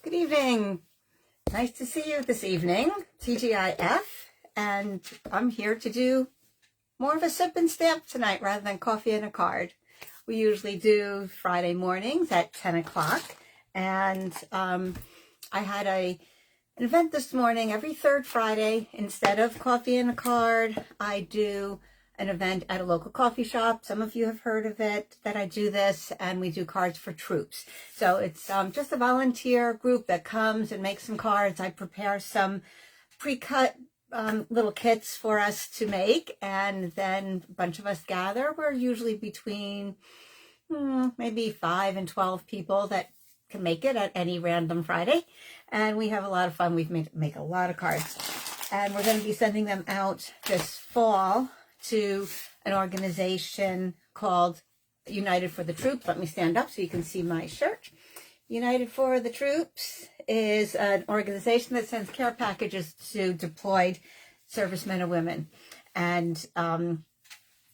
Good evening. Nice to see you this evening, TGIF, and I'm here to do more of a sip and stamp tonight rather than coffee and a card. We usually do Friday mornings at 10 o'clock, and I had an event this morning. Every third Friday, instead of coffee and a card, I do an event at a local coffee shop. Some of you have heard of it, that I do this, and we do cards for troops. So it's just a volunteer group that comes and makes some cards. I prepare some pre-cut little kits for us to make, and then a bunch of us gather. We're usually between maybe 5 and 12 people that can make it at any random Friday, and we have a lot of fun. We've make a lot of cards, and we're going to be sending them out this fall to an organization called United for the Troops. Let me stand up so you can see my shirt. United for the Troops is an organization that sends care packages to deployed servicemen and women. And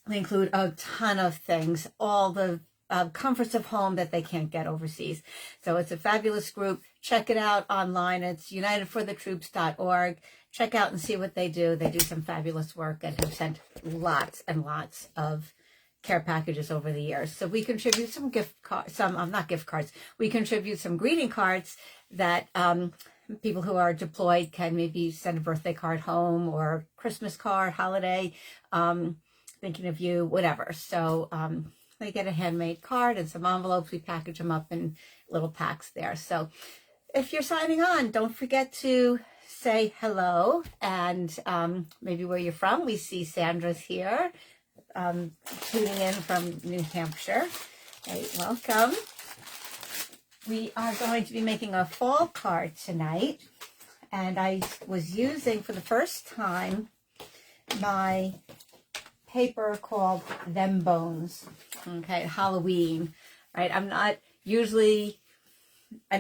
they include a ton of things, all the comforts of home that they can't get overseas. So it's a fabulous group. Check it out online. It's unitedforthetroops.org. Check out and see what they do. They do some fabulous work and have sent lots and lots of care packages over the years. So we contribute some gift cards, not gift cards. We contribute some greeting cards that people who are deployed can maybe send a birthday card home or Christmas card, holiday, thinking of you, whatever. So they get a handmade card and some envelopes. We package them up in little packs there. So if you're signing on, don't forget to say hello and maybe where you're from. We see Sandra's here, tuning in from New Hampshire. Hey, welcome. We are going to be making a fall card tonight, and I was using for the first time my paper called Them Bones, okay, Halloween, right? I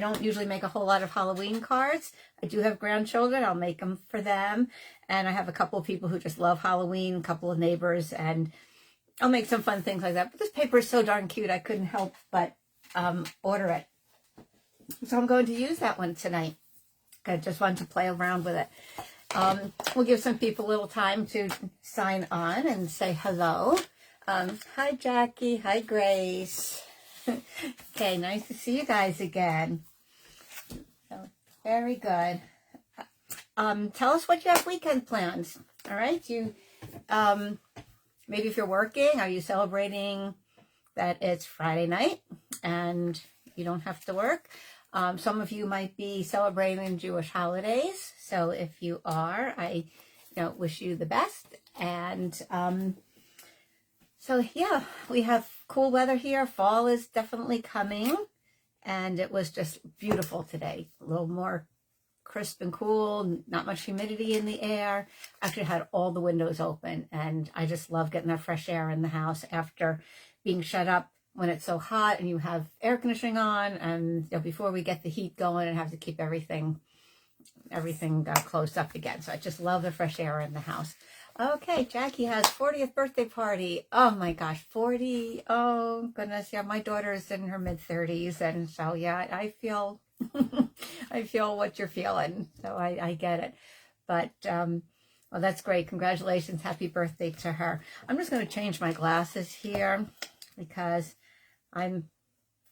don't usually make a whole lot of Halloween cards. I do have grandchildren. I'll make them for them. And I have a couple of people who just love Halloween, a couple of neighbors, and I'll make some fun things like that. But this paper is so darn cute, I couldn't help but order it. So I'm going to use that one tonight. I just wanted to play around with it. We'll give some people a little time to sign on and say hello. Hi, Jackie. Hi, Grace. Okay, nice to see you guys again. So, very good. Tell us what you have weekend plans. All right, maybe if you're working, are you celebrating that it's Friday night and you don't have to work? Some of you might be celebrating Jewish holidays. So if you are, I wish you the best. And so yeah, we have cool weather here. Fall is definitely coming, and it was just beautiful today. A little more crisp and cool, not much humidity in the air. Actually had all the windows open, and I just love getting that fresh air in the house after being shut up when it's so hot and you have air conditioning on, and before we get the heat going and have to keep everything closed up again. So I just love the fresh air in the house. Okay, Jackie has 40th birthday party. Oh my gosh, 40. Oh goodness. Yeah, my daughter is in her mid-30s, and so yeah, I feel I feel what you're feeling. So I get it. But well, that's great. Congratulations. Happy birthday to her. I'm just going to change my glasses here because I'm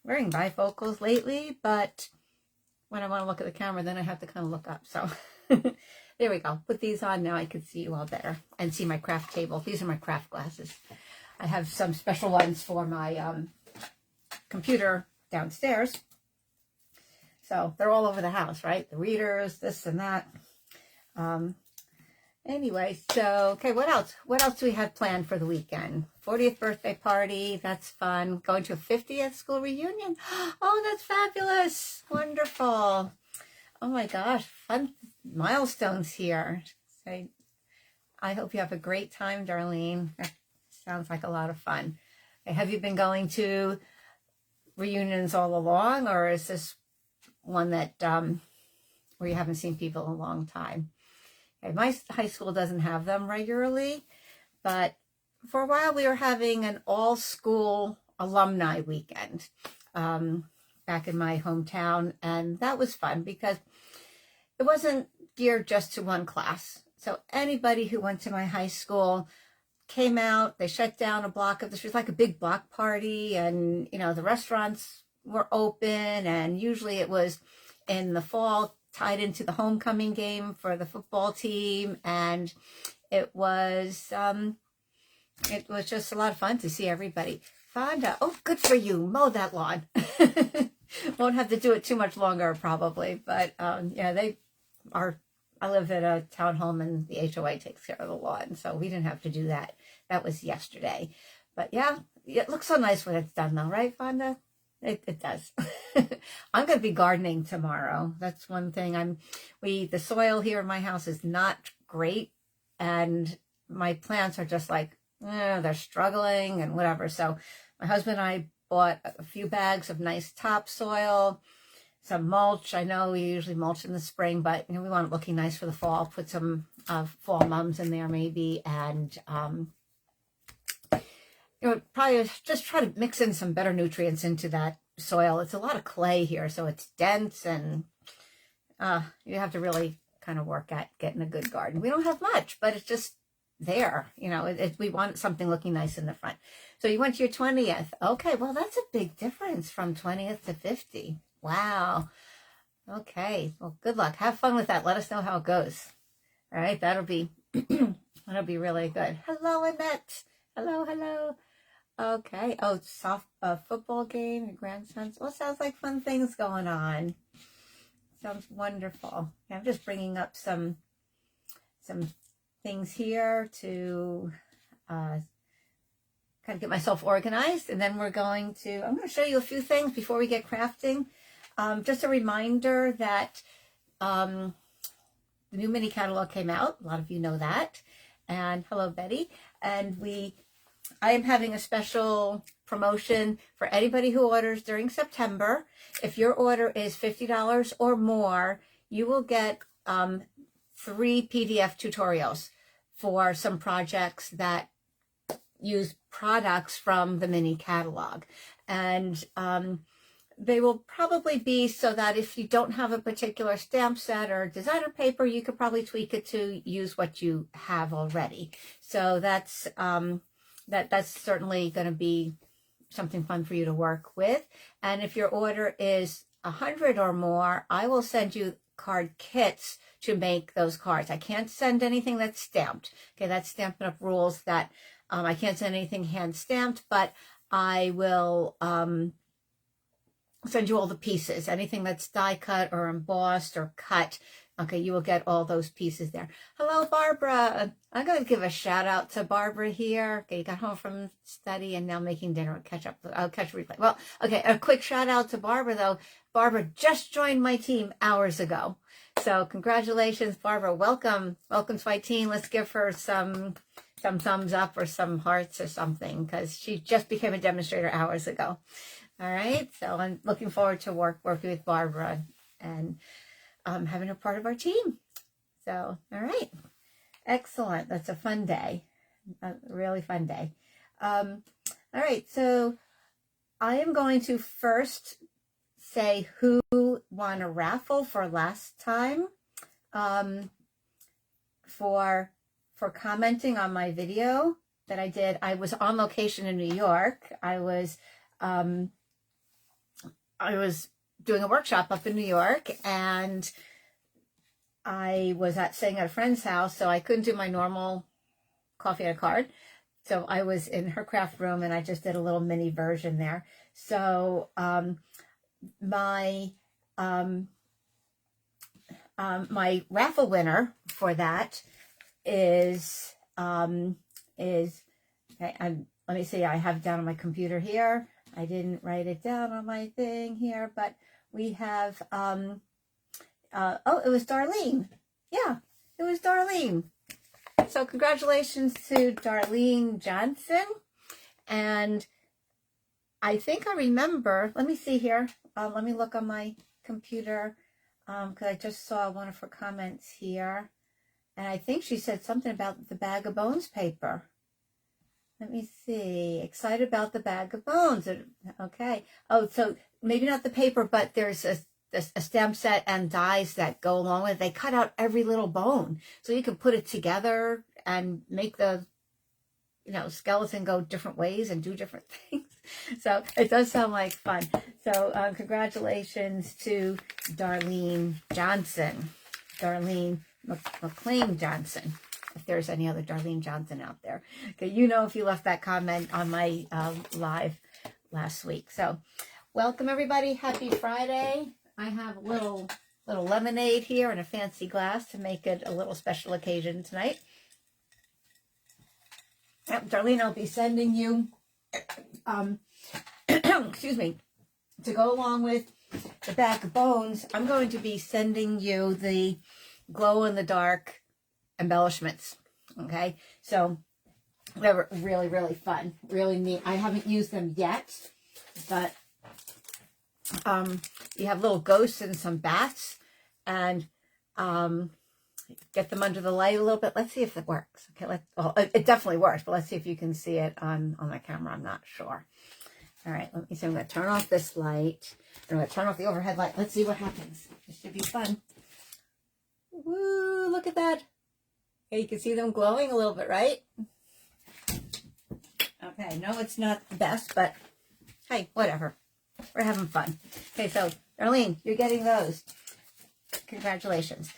wearing bifocals lately, but when I want to look at the camera, then I have to kind of look up. So there we go. Put these on now. I can see you all better and see my craft table. These are my craft glasses. I have some special ones for my computer downstairs. So they're all over the house, right? The readers, this and that. Anyway, so, okay, what else? What else do we have planned for the weekend? 40th birthday party, that's fun. Going to a 50th school reunion. Oh, that's fabulous. Wonderful. Oh my gosh, fun milestones here. So I hope you have a great time, Darlene. That sounds like a lot of fun. Okay, have you been going to reunions all along, or is this one that where you haven't seen people in a long time? Okay, my high school doesn't have them regularly, but for a while we were having an all-school alumni weekend. back in my hometown, and that was fun because it wasn't geared just to one class. So anybody who went to my high school came out. They shut down a block of the street, like a big block party, and the restaurants were open, and usually it was in the fall, tied into the homecoming game for the football team, and it was just a lot of fun to see everybody. Fonda, oh, good for you. Mow that lawn. Won't have to do it too much longer, probably, but yeah, they are. I live at a townhome, and the HOA takes care of the lawn, so we didn't have to do that. That was yesterday, but yeah, it looks so nice when it's done, though, right, Fonda? It does. I'm going to be gardening tomorrow. That's one thing. The soil here in my house is not great, and my plants are just like, they're struggling and whatever. So my husband and I bought a few bags of nice topsoil, some mulch. I know we usually mulch in the spring, but we want it looking nice for the fall. Put some fall mums in there maybe, and probably just try to mix in some better nutrients into that soil. It's a lot of clay here, so it's dense, and you have to really kind of work at getting a good garden. We don't have much, but it's just there. We want something looking nice in the front. So you went to your 20th. Okay, well, that's a big difference from 20th to 50. Wow. Okay, well, good luck. Have fun with that. Let us know how it goes. All right, that'll be really good. Hello, Annette. Hello. Okay. Oh, soft football game, your grandson's. Well, sounds like fun things going on. Sounds wonderful. I'm just bringing up some things here to kind of get myself organized, and then I'm going to show you a few things before we get crafting. Just a reminder that the new mini catalog came out. A lot of you know that. And hello, Betty. And I am having a special promotion for anybody who orders during September. If your order is $50 or more, you will get 3 PDF tutorials for some projects that use products from the mini catalog. And they will probably be so that if you don't have a particular stamp set or designer paper, you could probably tweak it to use what you have already. So that's certainly going to be something fun for you to work with. And if your order is 100 or more, I will send you card kits to make those cards. I can't send anything that's stamped. Okay, that's Stampin' Up rules that I can't send anything hand stamped, but I will send you all the pieces. Anything that's die cut or embossed or cut, okay, you will get all those pieces there. Hello, Barbara. I'm going to give a shout out to Barbara here. Okay, you got home from study and now making dinner. I'll catch a replay. Well, okay, a quick shout out to Barbara, though. Barbara just joined my team hours ago. So congratulations, Barbara. Welcome to my team. Let's give her some thumbs up or some hearts or something, because she just became a demonstrator hours ago. All right, so I'm looking forward to working with Barbara and having her part of our team. So, all right, excellent. That's a fun day, a really fun day. All right, so I am going to first say who won a raffle for last time for commenting on my video that I did. I was on location in New York. I was doing a workshop up in New York, and I was staying at a friend's house, so I couldn't do my normal coffee and a card. So I was in her craft room, and I just did a little mini version there. So my raffle winner for that is okay, let me see, I have it down on my computer here. I didn't write it down on my thing here, but we have, it was Darlene. Yeah, it was Darlene. So congratulations to Darlene Johnson. And I think I remember, let me see here. Let me look on my computer, because I just saw one of her comments here. And I think she said something about the Bag of Bones paper. Let me see. Excited about the Bag of Bones. Okay. Oh, so maybe not the paper, but there's a stamp set and dies that go along with it. They cut out every little bone, so you can put it together and make the skeleton go different ways and do different things. So it does sound like fun. So congratulations to Darlene Johnson, Darlene McLean Johnson, if there's any other Darlene Johnson out there. Okay, if you left that comment on my live last week. So welcome everybody. Happy Friday. I have a little lemonade here in a fancy glass to make it a little special occasion tonight. Yep, Darlene, I'll be sending you, excuse me, to go along with the bag of bones, I'm going to be sending you the glow-in-the-dark embellishments, okay? So they're really, really fun, really neat. I haven't used them yet, but you have little ghosts and some bats, and get them under the light a little bit. Let's see if it works. Okay, well, it definitely works, but let's see if you can see it on my camera. I'm not sure. All right, let me see. I'm going to turn off this light. I'm going to turn off the overhead light. Let's see what happens. This should be fun. Woo, look at that. Okay, you can see them glowing a little bit, right? Okay, no, it's not the best, but hey, whatever. We're having fun. Okay, so Darlene, you're getting those. Congratulations.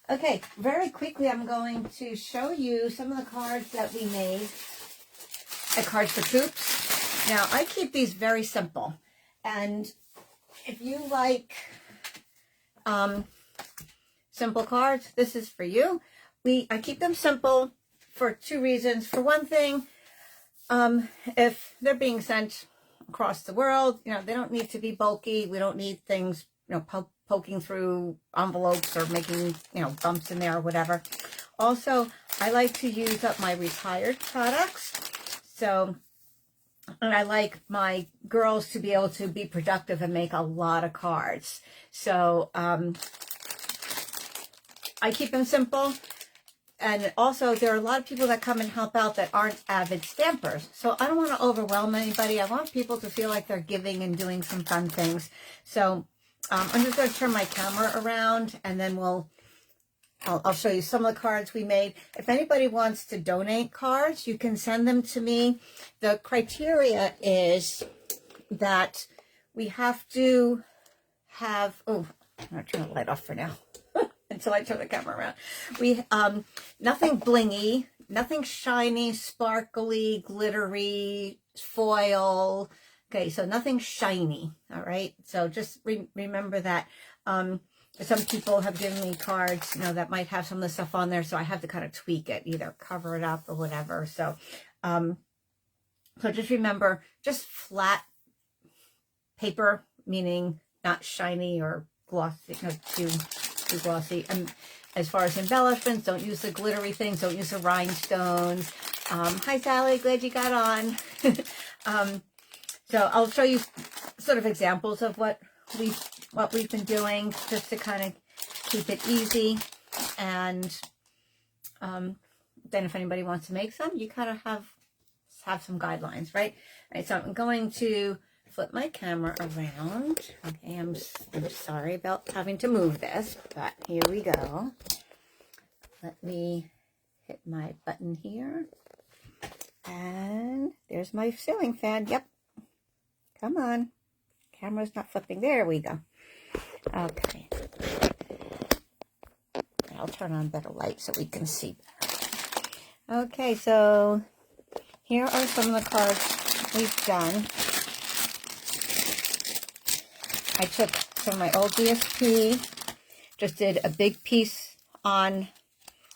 Okay, very quickly, I'm going to show you some of the cards that we made at Cards for Troops. Now, I keep these very simple, and if you like simple cards, this is for you. I keep them simple for two reasons. For one thing, if they're being sent across the world, they don't need to be bulky. We don't need things, poking through envelopes or making, bumps in there or whatever. Also, I like to use up my retired products. So, and I like my girls to be able to be productive and make a lot of cards. So, I keep them simple. And also, there are a lot of people that come and help out that aren't avid stampers. So I don't want to overwhelm anybody. I want people to feel like they're giving and doing some fun things. So I'm just going to turn my camera around, and then I'll show you some of the cards we made. If anybody wants to donate cards, you can send them to me. The criteria is that we have to have, oh, I'm going to turn the light off for now. Until I turn the camera around. We nothing blingy, nothing shiny, sparkly, glittery, foil. Okay, so nothing shiny. All right, so just remember that. Some people have given me cards, that might have some of the stuff on there, so I have to kind of tweak it, either cover it up or whatever. So, so just remember, just flat paper, meaning not shiny or glossy, too glossy. And as far as embellishments, don't use the glittery things, don't use the rhinestones. Hi Sally, glad you got on. So I'll show you sort of examples of what we've been doing, just to kind of keep it easy. And then if anybody wants to make some, you kind of have some guidelines, right? All right, so I'm going to flip my camera around. Okay, I'm sorry about having to move this, but here we go. Let me hit my button here. And there's my ceiling fan. Yep. Come on. Camera's not flipping. There we go. Okay. I'll turn on better light so we can see better. Okay, so here are some of the cards we've done. I took from my old DSP, just did a big piece on,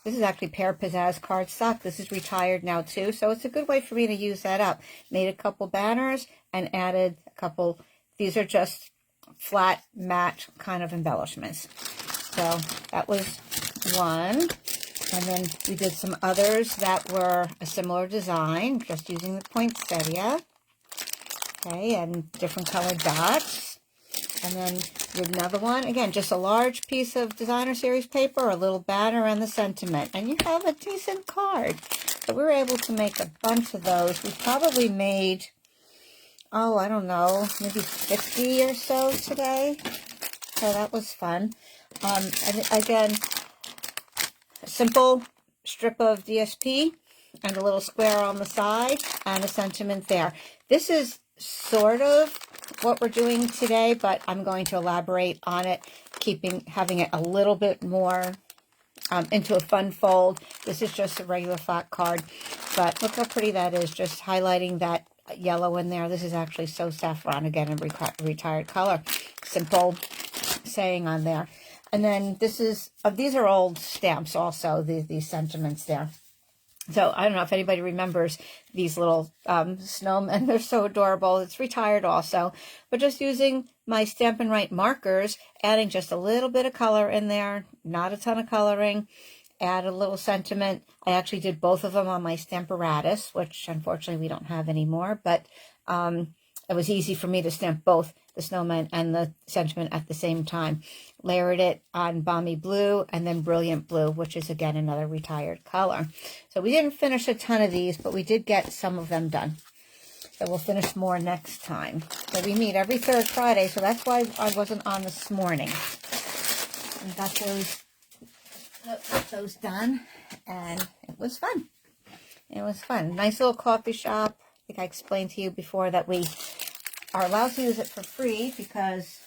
this is actually Pear Pizzazz cardstock. This is retired now too, so it's a good way for me to use that up. Made a couple banners and added a couple, these are just flat matte kind of embellishments. So that was one. And then we did some others that were a similar design, just using the poinsettia. Okay, and different colored dots. And then with another one, again, just a large piece of designer series paper, a little banner, and the sentiment. And you have a decent card. So we were able to make a bunch of those. We probably made oh, I don't know, maybe 50 or so today. So that was fun. And again, a simple strip of DSP and a little square on the side and a sentiment there. This is sort of what we're doing today, but I'm going to elaborate on it, having it a little bit more into a fun fold. This is just a regular flat card, but look how pretty that is, just highlighting that yellow in there. This is actually So Saffron, again, in retired color. Simple saying on there. And then this is, these are old stamps also, these sentiments there. So I don't know if anybody remembers these little snowmen. They're so adorable. It's retired also. But just using my Stampin' Right markers, adding just a little bit of color in there, not a ton of coloring, add a little sentiment. I actually did both of them on my Stamparatus, which unfortunately we don't have anymore. But it was easy for me to stamp both the snowman and the sentiment at the same time. Layered it on Balmy Blue and then Brilliant Blue, which is again another retired color. So we didn't finish a ton of these, but we did get some of them done. So we'll finish more next time. So we meet every third Friday, so that's why I wasn't on this morning. We got those done, and it was fun. It was fun. Nice little coffee shop. I think I explained to you before that we are allowed to use it for free because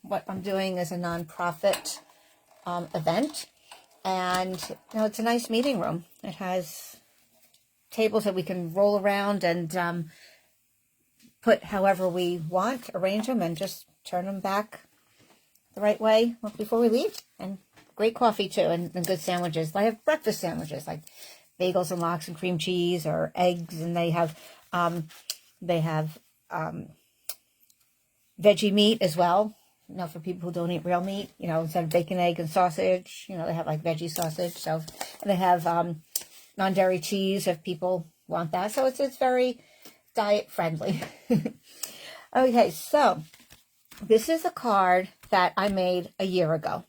what I'm doing is a nonprofit event. And, you know, it's a nice meeting room. It has tables that we can roll around and put however we want, arrange them, and just turn them back the right way before we leave. And great coffee, too, and good sandwiches. I have breakfast sandwiches, like bagels and lox and cream cheese or eggs, and they have veggie meat as well. You know, for people who don't eat real meat, you know, instead of bacon, egg, and sausage, you know, they have like veggie sausage. So, and they have non-dairy cheese if people want that. So it's very diet friendly. Okay, so this is a card that I made a year ago.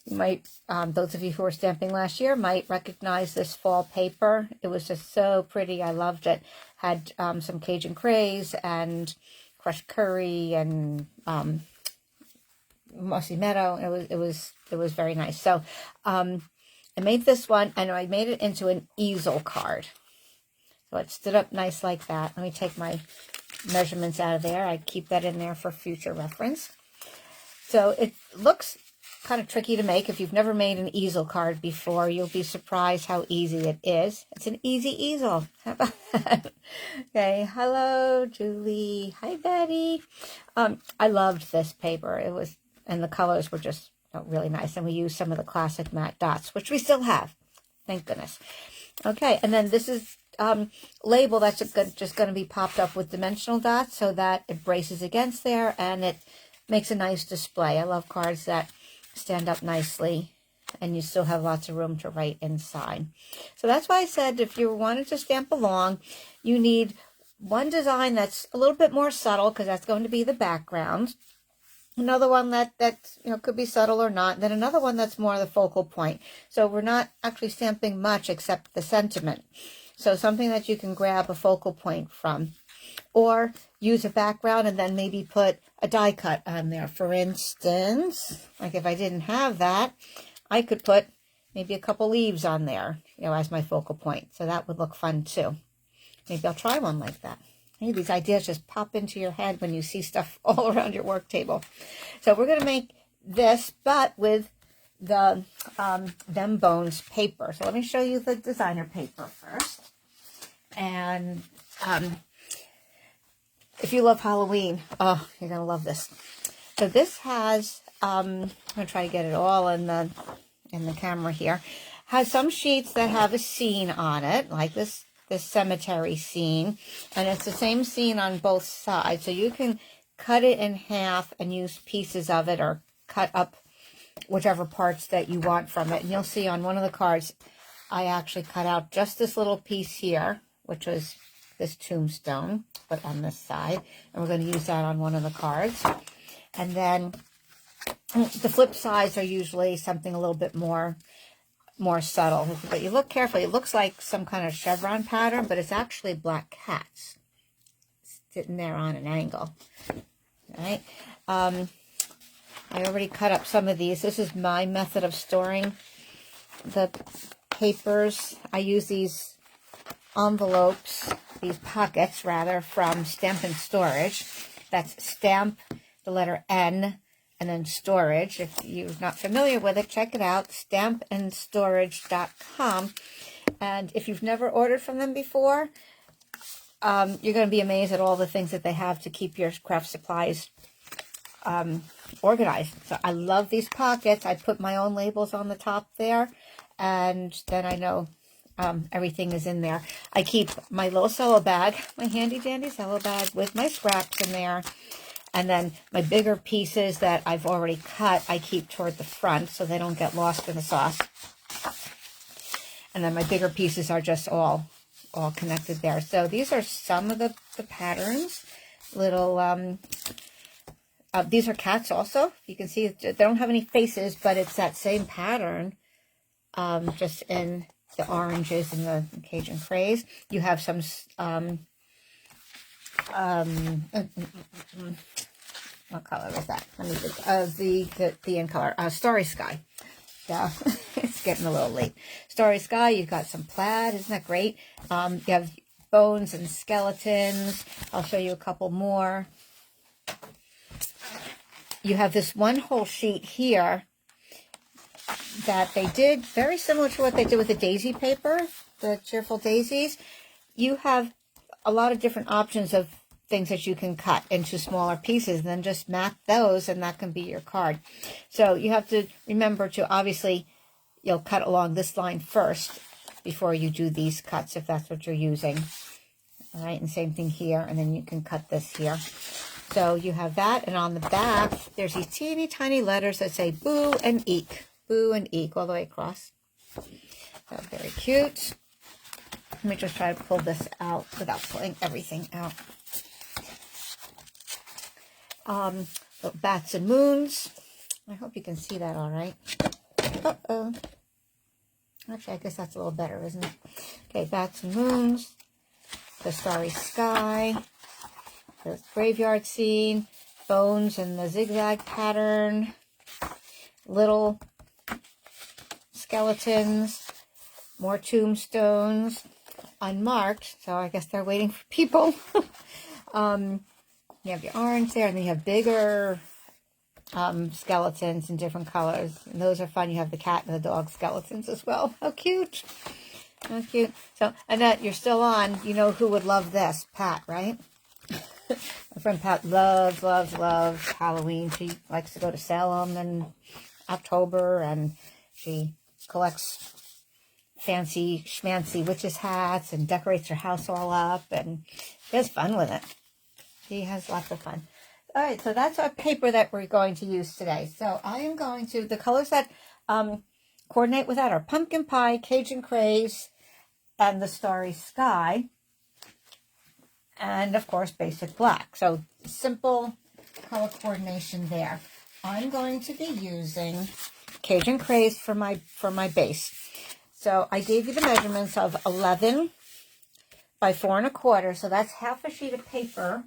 You might, those of you who were stamping last year might recognize this fall paper. It was just so pretty. I loved it. Had some Cajun Craze and crushed curry and mossy meadow. It was very nice. So I made this one, and I made it into an easel card. So it stood up nice like that. Let me take my measurements out of there. I keep that in there for future reference. So it looks kind of tricky to make. If you've never made an easel card before, you'll be surprised how easy it is. It's an easy easel. How about that? Okay, hello, Julie. Hi, Betty. I loved this paper. It was, and the colors were just really nice. And we used some of the classic matte dots, which we still have. Thank goodness. Okay, and then this is label that's just going to be popped up with dimensional dots so that it braces against there and it makes a nice display. I love cards that stand up nicely and you still have lots of room to write inside. So that's why I said if you wanted to stamp along, you need one design that's a little bit more subtle because that's going to be the background. Another one that you know, could be subtle or not. Then another one that's more the focal point. So we're not actually stamping much except the sentiment. So something that you can grab a focal point from. Or use a background and then maybe put a die cut on there. For instance, like if I didn't have that, I could put maybe a couple leaves on there, you know, as my focal point. So that would look fun too. Maybe I'll try one like that. Hey, these ideas just pop into your head when you see stuff all around your work table. So we're going to make this, but with the Them Bones paper. So let me show you the designer paper first. And if you love Halloween, oh, you're going to love this. So this has, I'm going to try to get it all in the camera here, has some sheets that have a scene on it, like this cemetery scene, and it's the same scene on both sides. So you can cut it in half and use pieces of it or cut up whichever parts that you want from it. And you'll see on one of the cards, I actually cut out just this little piece here, which was this tombstone, but on this side. And we're going to use that on one of the cards. And then the flip sides are usually something a little bit more subtle. But you look carefully, it looks like some kind of chevron pattern, but it's actually black cats sitting there on an angle. All right. I already cut up some of these. This is my method of storing the papers. I use these envelopes, these pockets rather, from Stampin' Storage. That's stamp, the letter N, and then storage. If you're not familiar with it, check it out, stampandstorage.com. And if you've never ordered from them before, you're going to be amazed at all the things that they have to keep your craft supplies organized. So I love these pockets. I put my own labels on the top there, and then I know everything is in there. I keep my little cello bag, my handy dandy cello bag with my scraps in there. And then my bigger pieces that I've already cut, I keep toward the front so they don't get lost in the sauce. And then my bigger pieces are just all connected there. So these are some of the patterns. Little, these are cats also. You can see they don't have any faces, but it's that same pattern, just in the oranges and the Cajun Craze. You have some, what color was that? Let me just, the in color, Starry Sky. Yeah, it's getting a little late. Starry Sky, you've got some plaid. Isn't that great? You have bones and skeletons. I'll show you a couple more. You have this one whole sheet here that they did very similar to what they did with the daisy paper, the cheerful daisies. You have a lot of different options of things that you can cut into smaller pieces, and then just map those, and that can be your card. So you have to remember to, obviously, you'll cut along this line first before you do these cuts, if that's what you're using. All right, and same thing here, and then you can cut this here. So you have that, and on the back, there's these teeny tiny letters that say boo and eek. Boo and eek all the way across. So very cute. Let me just try to pull this out without pulling everything out. Bats and moons. I hope you can see that all right. Uh-oh. Actually, I guess that's a little better, isn't it? Okay, bats and moons. The starry sky. The graveyard scene. Bones and the zigzag pattern. Little skeletons. More tombstones. Unmarked, so I guess they're waiting for people. You have your orange there, and then you have bigger skeletons in different colors. And those are fun. You have the cat and the dog skeletons as well. How cute. How cute. So, Annette, you're still on. You know who would love this? Pat, right? My friend Pat loves Halloween. She likes to go to Salem in October, and she collects fancy schmancy witches hats and decorates her house all up, and she has fun with it. She has lots of fun. All right, so that's our paper that we're going to use today. So I am going to, the colors that coordinate with that are Pumpkin Pie, Cajun Craze, and the Starry Sky. And, of course, basic black. So simple color coordination there. I'm going to be using Cajun Craze for my base. So I gave you the measurements of 11 by 4 1/4. So that's half a sheet of paper.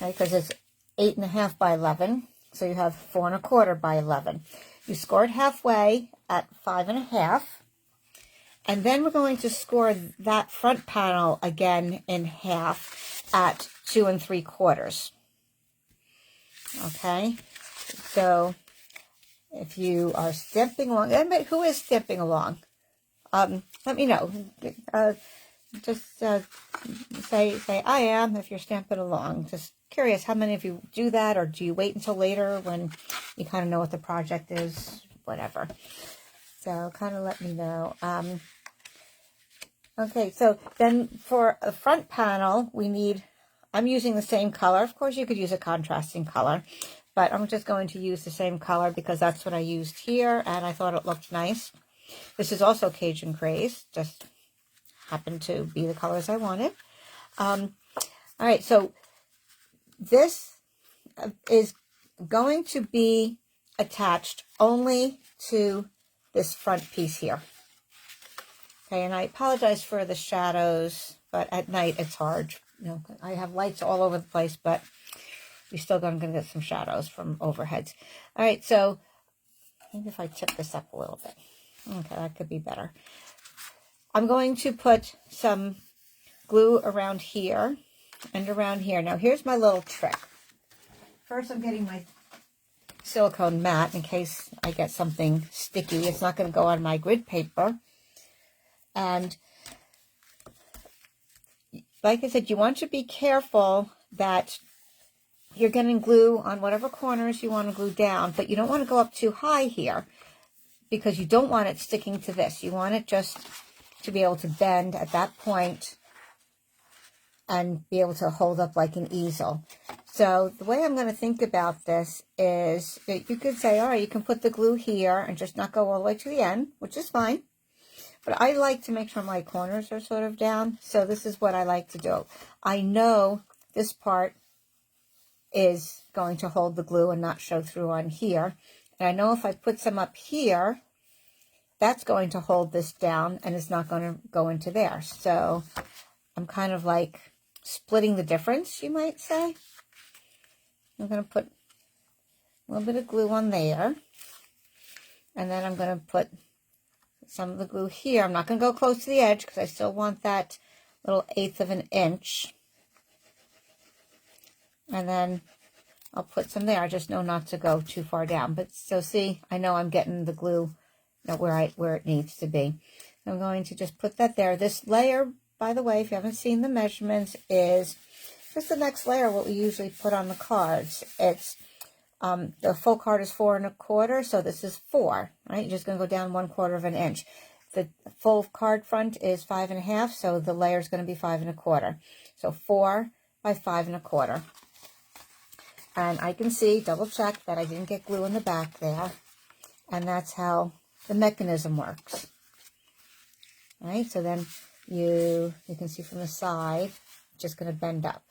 Okay, because it's 8 1/2 by 11. So you have 4 1/4 by 11. You score it halfway at 5 1/2. And then we're going to score that front panel again in half at 2 3/4. Okay, so if you are stamping along, anybody who is stamping along, let me know. Just say I am if you're stamping along. Just curious how many of you do that, or do you wait until later when you kind of know what the project is, whatever. So kind of let me know. Okay, so then for a front panel, I'm using the same color. Of course, you could use a contrasting color, but I'm just going to use the same color because that's what I used here, and I thought it looked nice. This is also Cajun Craze, just happened to be the colors I wanted. All right, so this is going to be attached only to this front piece here. Okay, and I apologize for the shadows, but at night it's hard I have lights all over the place, but we're still going to get some shadows from overheads. All right, so maybe if I tip this up a little bit. Okay, that could be better. I'm going to put some glue around here and around here. Now, here's my little trick. First, I'm getting my silicone mat in case I get something sticky. It's not going to go on my grid paper. And like I said, you want to be careful that you're getting glue on whatever corners you want to glue down, but you don't want to go up too high here because you don't want it sticking to this. You want it just to be able to bend at that point and be able to hold up like an easel. So the way I'm going to think about this is that you could say, all right, you can put the glue here and just not go all the way to the end, which is fine. But I like to make sure my corners are sort of down. So this is what I like to do. I know this part is going to hold the glue and not show through on here. And I know if I put some up here, that's going to hold this down and it's not going to go into there. So I'm kind of like splitting the difference, you might say. I'm going to put a little bit of glue on there. And then I'm going to put some of the glue here. I'm not going to go close to the edge because I still want that little 1/8 of an inch. And then I'll put some there. I just know not to go too far down. But so see, I know I'm getting the glue where it needs to be. I'm going to just put that there. This layer, by the way, if you haven't seen the measurements, is just the next layer what we usually put on the cards. It's the full card is 4 1/4, so this is 4, right? You're just going to go down 1/4 of an inch. The full card front is 5 1/2, so the layer is going to be 5 1/4. So 4 by 5 1/4. And I can see, double check that I didn't get glue in the back there. And that's how the mechanism works. All right, so then you can see from the side, it's just going to bend up.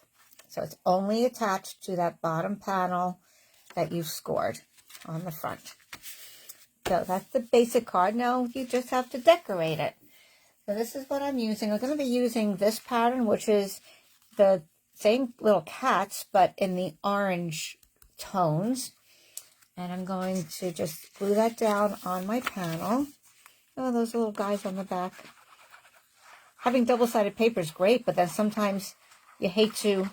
So it's only attached to that bottom panel that you've scored on the front. So that's the basic card. Now you just have to decorate it. So this is what I'm using. I'm going to be using this pattern, which is the same little cats, but in the orange tones. And I'm going to just glue that down on my panel. Oh, those little guys on the back. Having double-sided paper is great, but then sometimes you hate to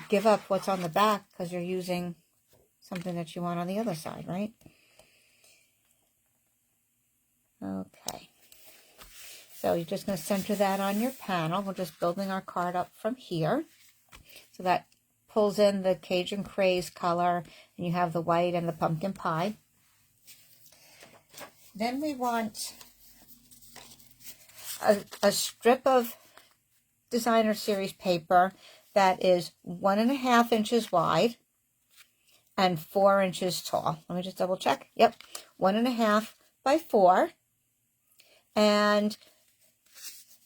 give up what's on the back because you're using something that you want on the other side, right? Okay. So you're just going to center that on your panel. We're just building our card up from here. So that pulls in the Cajun Craze color, and you have the white and the pumpkin pie. Then we want a strip of designer series paper that is 1 1/2 inches wide and 4 inches tall. Let me just double check. Yep, 1 1/2 by 4. And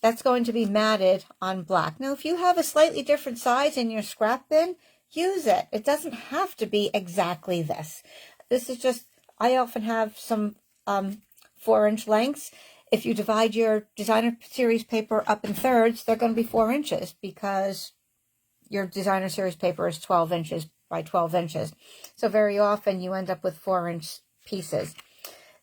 that's going to be matted on black. Now, if you have a slightly different size in your scrap bin, use it. It doesn't have to be exactly this. This is just, I often have some 4-inch lengths. If you divide your designer series paper up in thirds, they're going to be 4 inches because your designer series paper is 12 inches by 12 inches. So very often you end up with 4-inch pieces.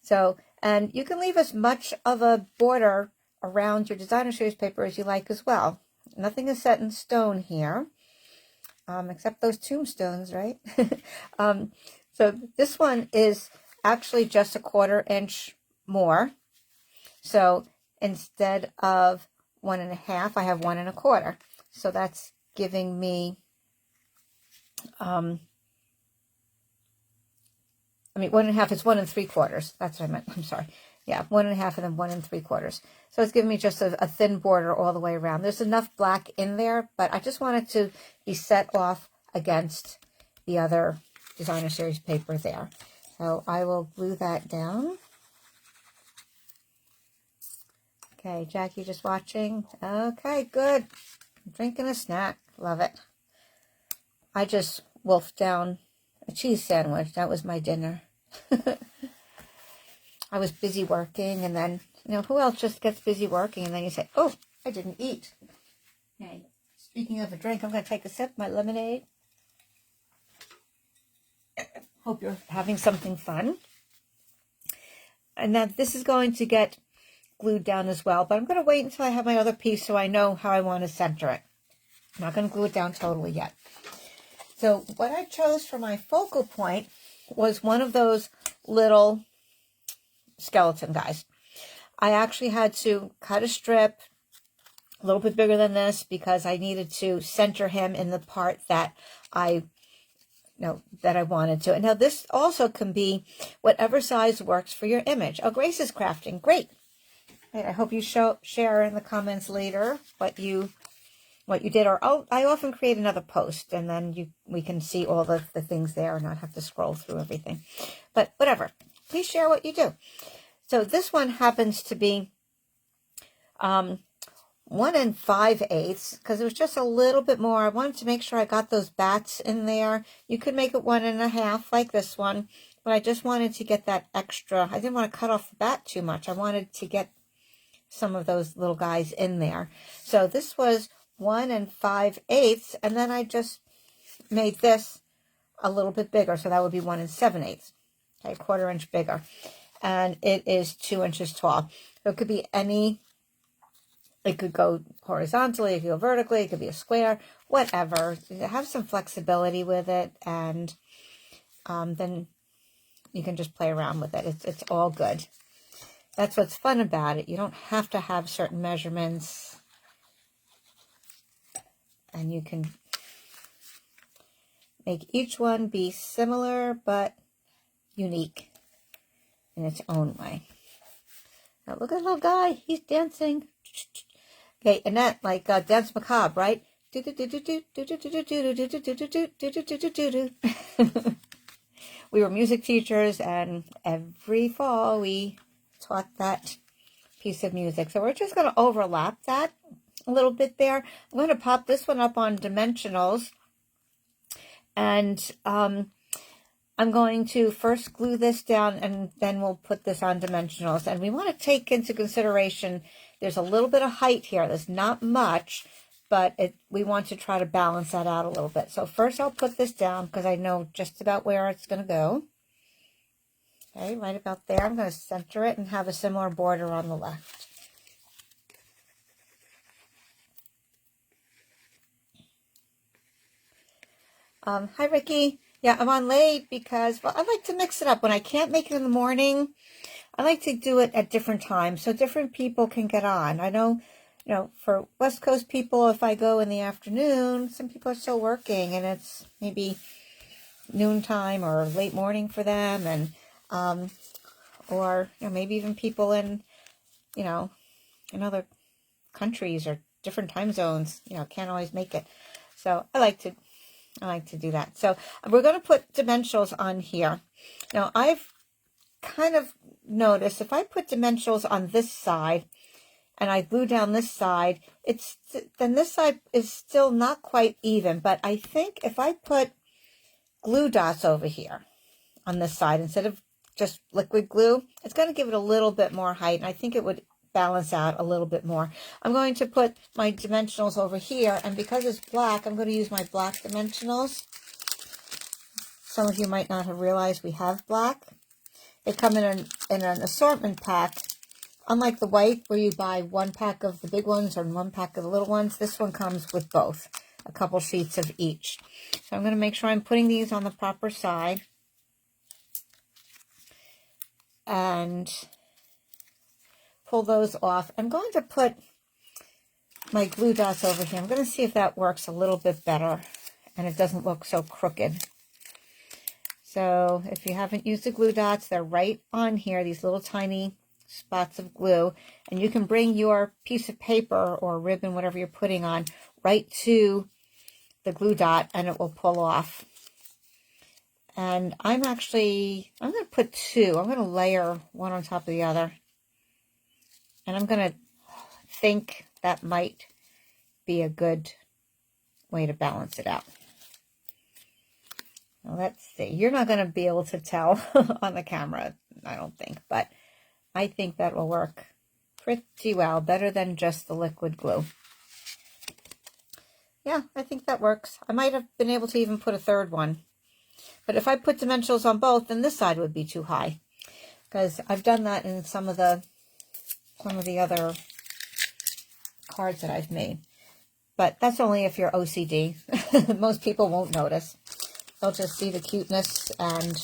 So, and you can leave as much of a border around your designer series paper as you like as well. Nothing is set in stone here, except those tombstones, right? So this one is actually just a 1/4 inch more. So instead of 1 1/2, I have 1 1/4. So that's giving me, 1 1/2 is 1 3/4. That's what I meant. I'm sorry. Yeah, 1 1/2 and then 1 3/4. So it's giving me just a thin border all the way around. There's enough black in there, but I just want it to be set off against the other designer series paper there. So I will glue that down. Okay, Jackie just watching. Okay, good. I'm drinking a snack. Love it. I just wolfed down a cheese sandwich. That was my dinner. I was busy working, and then, who else just gets busy working, and then you say, oh, I didn't eat. Okay, let's Speaking of a drink, I'm going to take a sip of my lemonade. Hope you're having something fun. And now this is going to get glued down as well, but I'm going to wait until I have my other piece so I know how I want to center it. I'm not going to glue it down totally yet. So what I chose for my focal point was one of those little skeleton guys. I actually had to cut a strip a little bit bigger than this because I needed to center him in the part that I wanted to. And now this also can be whatever size works for your image. Oh, Grace is crafting. Great. I hope you share in the comments later what you did. Or I often create another post and then we can see all the things there and not have to scroll through everything. But whatever. Please share what you do. So this one happens to be 1 5/8 because it was just a little bit more. I wanted to make sure I got those bats in there. You could make it 1 1/2 like this one, but I just wanted to get that extra. I didn't want to cut off the bat too much. I wanted to get some of those little guys in there. So this was 1 5/8, and then I just made this a little bit bigger. So that would be 1 7/8. Okay, 1/4 inch bigger. And it is 2 inches tall. So it could be any. It could go horizontally, it could go vertically, it could be a square, whatever. Have some flexibility with it, and then you can just play around with it. It's all good. That's what's fun about it. You don't have to have certain measurements, and you can make each one be similar but unique in its own way. Now look at the little guy. He's dancing. Okay, Annette, like Dance Macabre, right? We were music teachers, and every fall we taught that piece of music. So we're just going to overlap that a little bit there. I'm going to pop this one up on dimensionals, and I'm going to first glue this down, and then we'll put this on dimensionals. And we want to take into consideration there's a little bit of height here. There's not much, but we want to try to balance that out a little bit. So first I'll put this down because I know just about where it's going to go. Okay, right about there. I'm going to center it and have a similar border on the left. Hi, Ricky. Yeah, I'm on late because, well, I like to mix it up. When I can't make it in the morning, I like to do it at different times so different people can get on. I know, for West Coast people, if I go in the afternoon, some people are still working and it's maybe noontime or late morning for them, and or maybe even people in in other countries or different time zones can't always make it. So I like to do that. So we're going to put dimensionals on here. Now I've kind of noticed if I put dimensionals on this side and I glue down this side, then this side is still not quite even. But I think if I put glue dots over here on this side instead of just liquid glue, it's going to give it a little bit more height, and I think it would balance out a little bit more. I'm going to put my dimensionals over here, and because it's black, I'm going to use my black dimensionals. Some of you might not have realized we have black. They come in an assortment pack. Unlike the white, where you buy 1 pack of the big ones or 1 pack of the little ones, this one comes with both, a couple sheets of each. So I'm going to make sure I'm putting these on the proper side. And pull those off. I'm going to put my glue dots over here. I'm going to see if that works a little bit better and it doesn't look so crooked. So if you haven't used the glue dots, they're right on here, these little tiny spots of glue. And you can bring your piece of paper or ribbon, whatever you're putting on, right to the glue dot and it will pull off. And I'm going to put 2. I'm going to layer one on top of the other. And I'm going to think that might be a good way to balance it out. Now, let's see. You're not going to be able to tell on the camera, I don't think. But I think that will work pretty well. Better than just the liquid glue. Yeah, I think that works. I might have been able to even put a third one. But if I put dimensionals on both, then this side would be too high. Because I've done that in some of the other cards that I've made. But that's only if you're OCD. Most people won't notice. They'll just see the cuteness and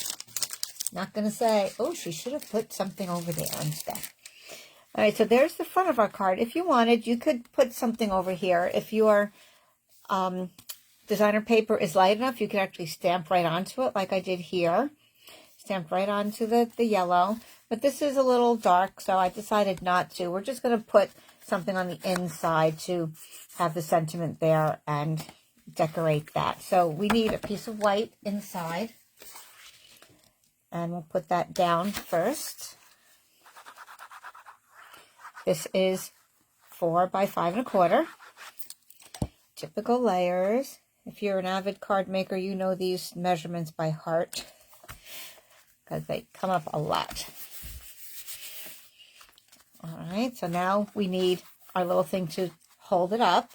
not going to say, oh, she should have put something over there instead. All right, so there's the front of our card. If you wanted, you could put something over here. If your designer paper is light enough, you can actually stamp right onto it like I did here. Stamped right onto the yellow. But this is a little dark, so I decided not to. We're just going to put something on the inside to have the sentiment there and decorate that. So we need a piece of white inside. And we'll put that down first. This is 4 by 5 1/4. Typical layers. If you're an avid card maker, you know these measurements by heart because they come up a lot. All right, so now we need our little thing to hold it up.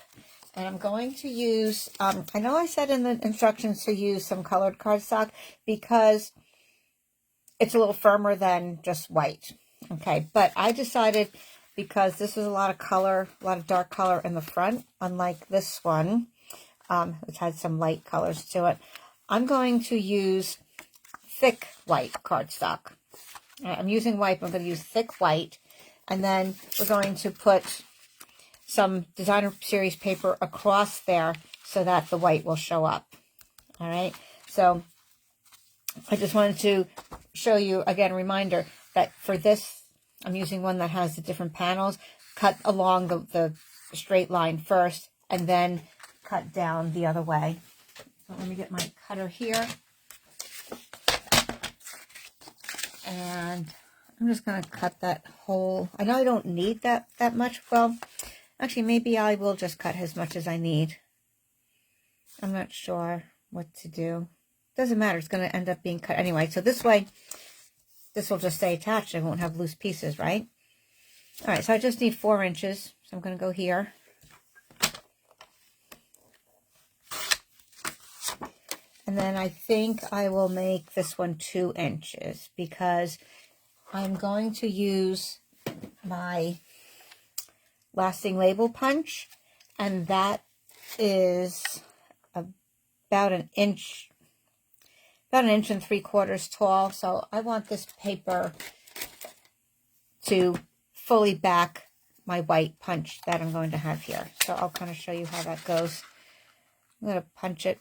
And I'm going to use, I know I said in the instructions to use some colored cardstock because it's a little firmer than just white. Okay, but I decided because this is a lot of color, a lot of dark color in the front, unlike this one, which had some light colors to it, I'm going to use thick white cardstock. I'm using white, but I'm going to use thick white. And then we're going to put some designer series paper across there so that the white will show up. All right, so I just wanted to show you, again, a reminder that for this, I'm using one that has the different panels. Cut along the straight line first and then cut down the other way. So let me get my cutter here. And I'm just going to cut that whole. I know I don't need that much. Well, actually, maybe I will just cut as much as I need. I'm not sure what to do. Doesn't matter. It's going to end up being cut anyway. So this way, this will just stay attached. I won't have loose pieces, right? All right, so I just need 4 inches. So I'm going to go here. And then I think I will make this one 2 inches because I'm going to use my lasting label punch. And that is about an inch. About 1 3/4 inches tall, so I want this paper to fully back my white punch that I'm going to have here. So I'll kind of show you how that goes. I'm going to punch it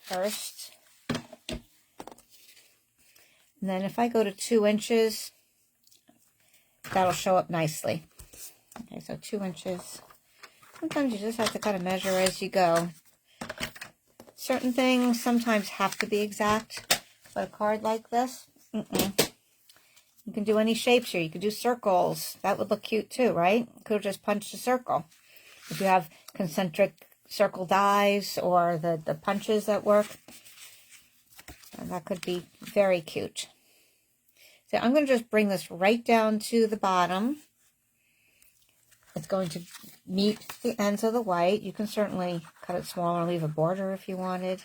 first. And then if I go to 2 inches, that'll show up nicely. Okay, so 2 inches. Sometimes you just have to kind of measure as you go. Certain things sometimes have to be exact, but a card like this, you can do any shapes here. You could do circles. That would look cute too, right? You could have just punched a circle. If you have concentric circle dies or the punches that work, and that could be very cute. So I'm going to just bring this right down to the bottom. It's going to meet the ends of the white. You can certainly cut it smaller and leave a border if you wanted.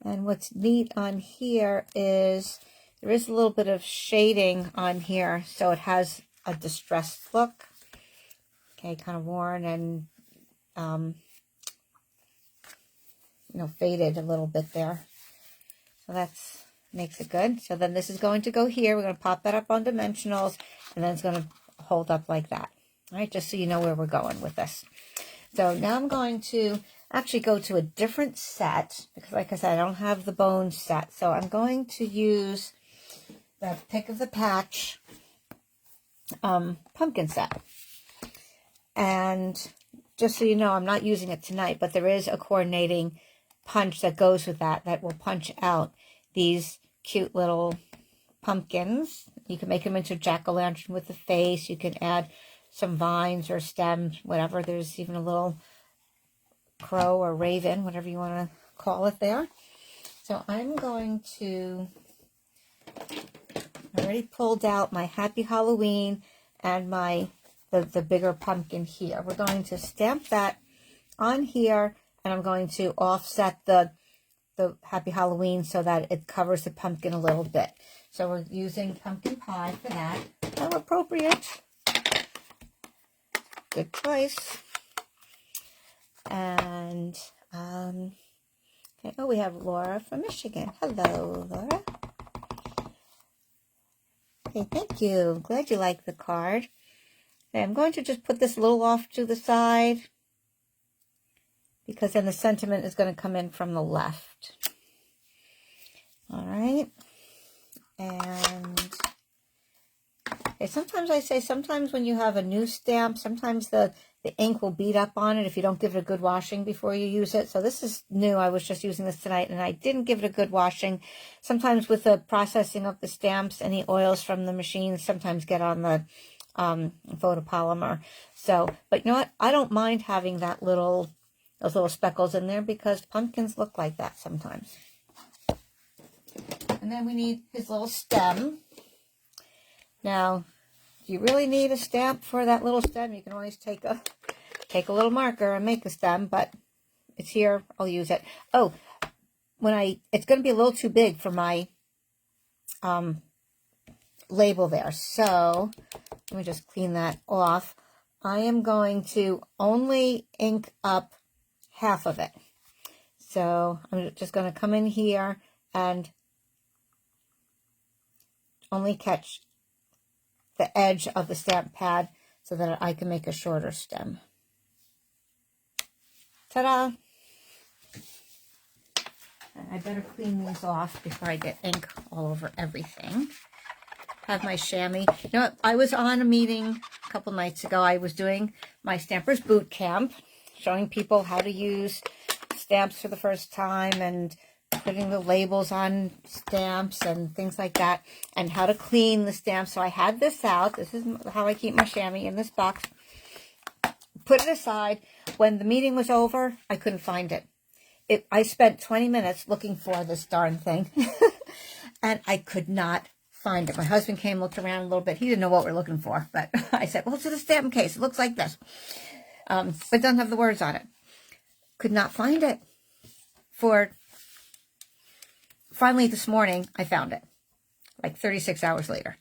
And what's neat on here is there is a little bit of shading on here, so it has a distressed look. Okay, kind of worn and, faded a little bit there. So that's makes it good. So then this is going to go here. We're going to pop that up on dimensionals, and then it's going to hold up like that. All right, just so you know where we're going with this. So now I'm going to actually go to a different set, because like I said, I don't have the bone set. So I'm going to use the Pick of the Patch pumpkin set. And just so you know, I'm not using it tonight, but there is a coordinating punch that goes with that will punch out these cute little pumpkins. You can make them into a jack-o'-lantern with a face. You can add some vines or stems, whatever. There's even a little crow or raven, whatever you want to call it there. So I'm going to, I already pulled out my Happy Halloween and the bigger pumpkin here. We're going to stamp that on here, and I'm going to offset the Happy Halloween so that it covers the pumpkin a little bit. So we're using pumpkin pie for that. How appropriate. Good choice. And, okay, oh, we have Laura from Michigan. Hello, Laura. Okay, thank you. Glad you like the card. Okay, I'm going to just put this a little off to the side because then the sentiment is going to come in from the left. All right. And okay, sometimes when you have a new stamp, sometimes the ink will bead up on it if you don't give it a good washing before you use it. So this is new. I was just using this tonight and I didn't give it a good washing. Sometimes with the processing of the stamps, any oils from the machine sometimes get on the photopolymer. So, but you know what? I don't mind having those little speckles in there because pumpkins look like that sometimes. And then we need his little stem. Now, if you really need a stamp for that little stem, you can always take a little marker and make a stem, but it's here, I'll use it. Oh, it's going to be a little too big for my label there. So, let me just clean that off. I am going to only ink up half of it. So, I'm just going to come in here and only catch the edge of the stamp pad so that I can make a shorter stem. Ta-da! I better clean these off before I get ink all over everything. Have my chamois. You know what? I was on a meeting a couple nights ago. I was doing my Stampers Boot Camp, showing people how to use stamps for the first time and putting the labels on stamps and things like that, and how to clean the stamps. So I had this out. This is how I keep my chamois, in this box. Put it aside. When the meeting was over, I couldn't find it. I spent 20 minutes looking for this darn thing, and I could not find it. My husband came, looked around a little bit. He didn't know what we're looking for, but I said, well, it's in a stamp case. It looks like this, but it doesn't have the words on it. Could not find it. Finally, this morning, I found it, like 36 hours later.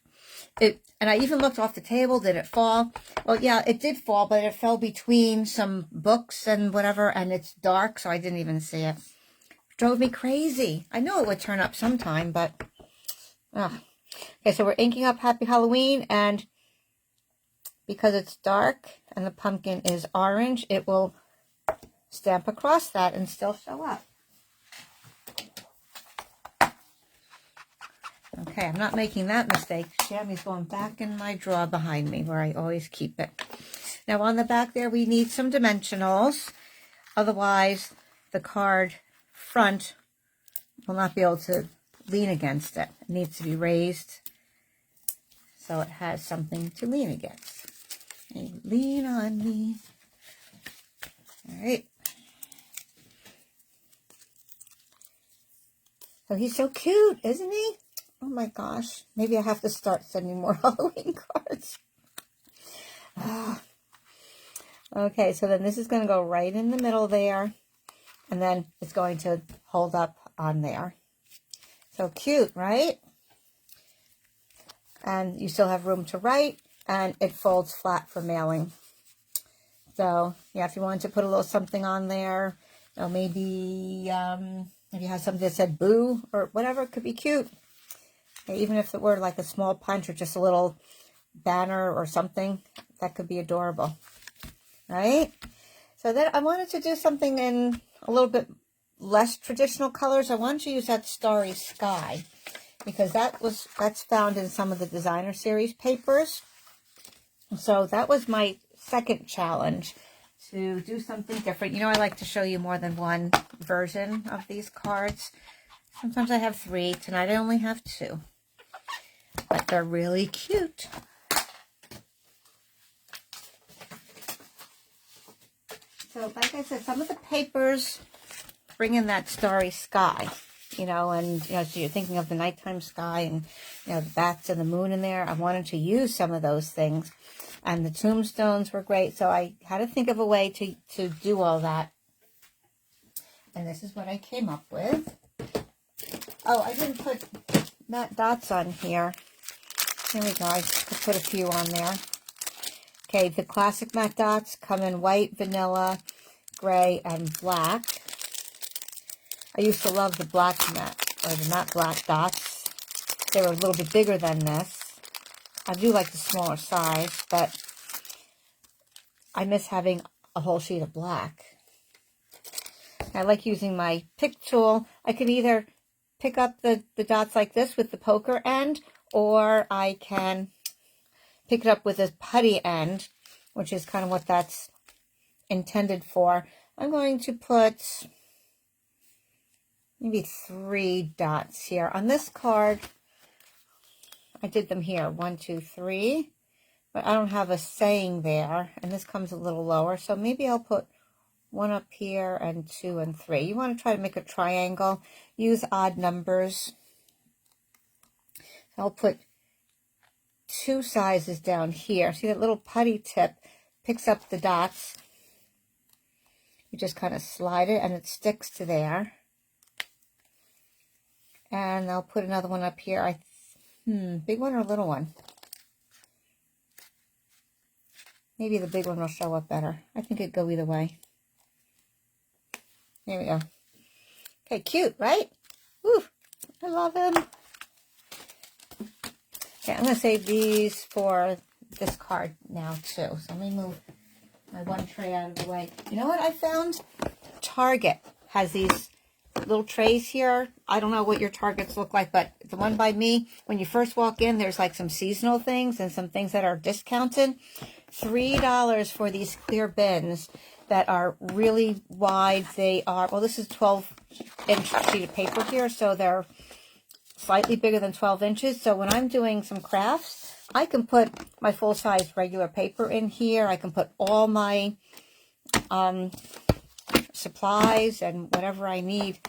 And I even looked off the table. Did it fall? Well, yeah, it did fall, but it fell between some books and whatever, and it's dark, so I didn't even see it. It drove me crazy. I knew it would turn up sometime, but... Okay, so we're inking up Happy Halloween, and because it's dark and the pumpkin is orange, it will stamp across that and still show up. Okay, I'm not making that mistake. Chamois going back in my drawer behind me where I always keep it. Now on the back there, we need some dimensionals. Otherwise, the card front will not be able to lean against it. It needs to be raised so it has something to lean against. Okay, lean on me. All right. Oh, he's so cute, isn't he? Oh my gosh, maybe I have to start sending more Halloween cards. Okay, so then this is going to go right in the middle there, and then it's going to hold up on there. So cute, right? And you still have room to write, and it folds flat for mailing. So, yeah, if you wanted to put a little something on there, you know, maybe if you had something that said boo or whatever, it could be cute. Even if it were like a small punch or just a little banner or something, that could be adorable, right? So then I wanted to do something in a little bit less traditional colors. I wanted to use that Starry Sky because that's found in some of the designer series papers. So that was my second challenge, to do something different. You know, I like to show you more than one version of these cards. Sometimes I have 3. Tonight I only have 2. But they're really cute. So, like I said, some of the papers bring in that Starry Sky you know, and, you know, so you're thinking of the nighttime sky and, you know, the bats and the moon in there. I wanted to use some of those things. And the tombstones were great. So I had to think of a way to do all that. And this is what I came up with. Oh, I didn't put matte dots on here. Here we go. I could put a few on there. Okay, the classic matte dots come in white, vanilla, gray, and black. I used to love the black matte, or the matte black dots. They were a little bit bigger than this. I do like the smaller size, but I miss having a whole sheet of black. I like using my pick tool. I can either pick up the dots like this with the poker end, or I can pick it up with a putty end, which is kind of what that's intended for. I'm going to put maybe 3 dots here. On this card, I did them here, 1, 2, 3, but I don't have a saying there, and this comes a little lower, so maybe I'll put 1 up here and 2 and 3. You want to try to make a triangle, use odd numbers. I'll put 2 sizes down here. See that little putty tip picks up the dots. You just kind of slide it and it sticks to there. And I'll put another one up here. Big one or little one? Maybe the big one will show up better. I think it'd go either way. There we go. Okay, cute, right? Woo, I love him. Okay, I'm going to save these for this card now, too. So let me move my one tray out of the way. You know what I found? Target has these little trays here. I don't know what your Targets look like, but the one by me, when you first walk in, there's like some seasonal things and some things that are discounted. $3 for these clear bins that are really wide. They are, well, this is 12-inch sheet of paper here, so they're slightly bigger than 12 inches. So when I'm doing some crafts, I can put my full-size regular paper in here. I can put all my supplies and whatever I need.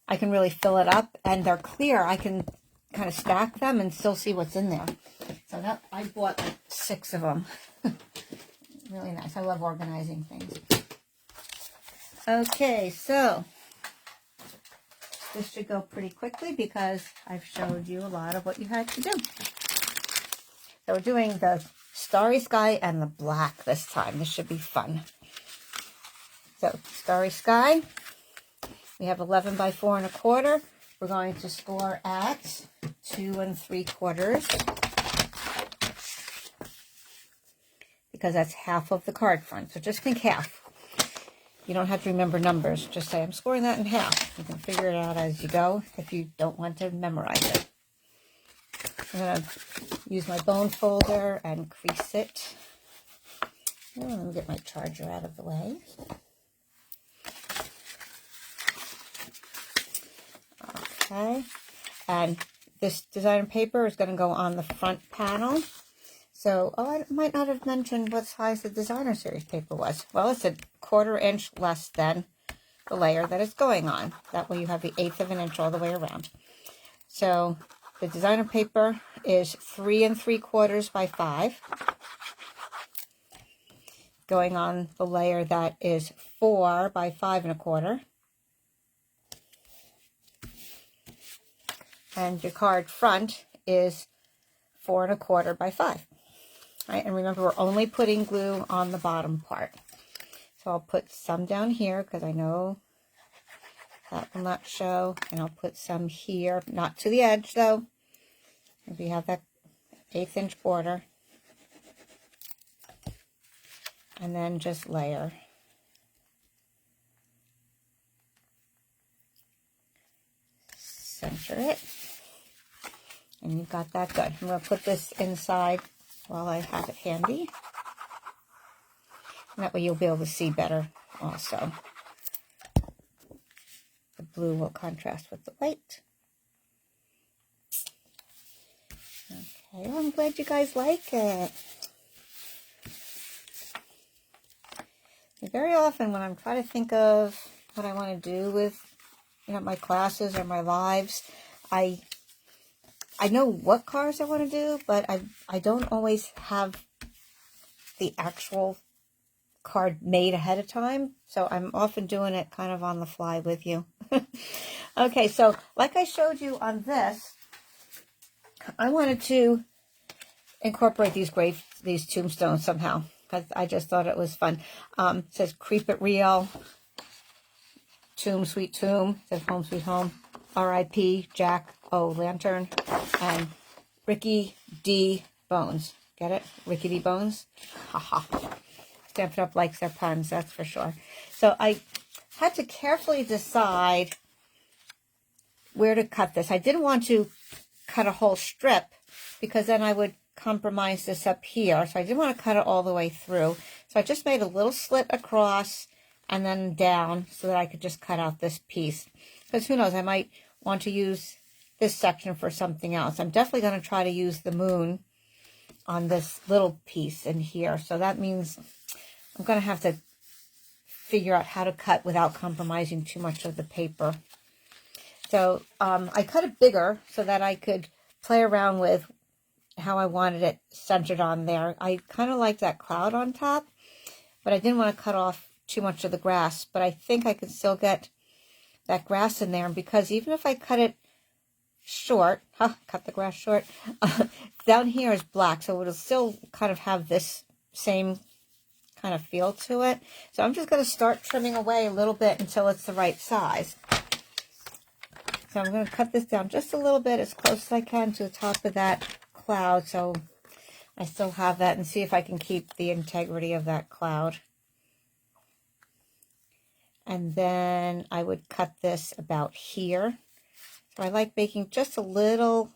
I can really fill it up, and they're clear. I can kind of stack them and still see what's in there. So that I bought like 6 of them. Really nice. I love organizing things. Okay, so this should go pretty quickly because I've showed you a lot of what you had to do. So we're doing the Starry Sky and the black this time. This should be fun. So Starry Sky, we have 11 by 4 1/4. We're going to score at 2 3/4 because that's half of the card front. So just think half. You don't have to remember numbers. Just say, I'm scoring that in half. You can figure it out as you go if you don't want to memorize it. I'm going to use my bone folder and crease it. Oh, let me get my charger out of the way. Okay. And this designer paper is going to go on the front panel. So, oh, I might not have mentioned what size the designer series paper was. Well, it's a 1/4 inch less than the layer that it's going on. That way you have the 1/8 of an inch all the way around. So the designer paper is 3 3/4 by 5. Going on the layer that is 4 by 5 1/4. And your card front is 4 1/4 by 5. Right, and remember, we're only putting glue on the bottom part. So I'll put some down here because I know that will not show. And I'll put some here, not to the edge though. If you have that 1/8 inch border. And then just layer. Center it. And you've got that good. I'm going to put this inside while I have it handy. And that way you'll be able to see better also. The blue will contrast with the white. Okay, well, I'm glad you guys like it. Very often when I'm trying to think of what I want to do with you know, my classes or my lives. I know what cards I want to do, but I don't always have the actual card made ahead of time. So I'm often doing it kind of on the fly with you. Okay, so like I showed you on this, I wanted to incorporate these tombstones somehow, because I just thought it was fun. It says Creep It Real, Tomb Sweet Tomb, it says Home Sweet Home, R.I.P. Jack O. Lantern, and Ricky D. Bones. Get it? Ricky D. Bones? Haha. Stampin' Up! Likes their puns, that's for sure. So I had to carefully decide where to cut this. I didn't want to cut a whole strip because then I would compromise this up here. So I didn't want to cut it all the way through. So I just made a little slit across and then down so that I could just cut out this piece. Because who knows, I might want to use this section for something else. I'm definitely going to try to use the moon on this little piece in here. So that means I'm going to have to figure out how to cut without compromising too much of the paper. So I cut it bigger so that I could play around with how I wanted it centered on there. I kind of like that cloud on top, but I didn't want to cut off too much of the grass. But I think I could still get that grass in there, because even if I cut it short, cut the grass short, down here is black, so it'll still kind of have this same kind of feel to it. So I'm just going to start trimming away a little bit until it's the right size. So I'm going to cut this down just a little bit, as close as I can to the top of that cloud, so I still have that, and see if I can keep the integrity of that cloud. And then I would cut this about here. So I like making just a little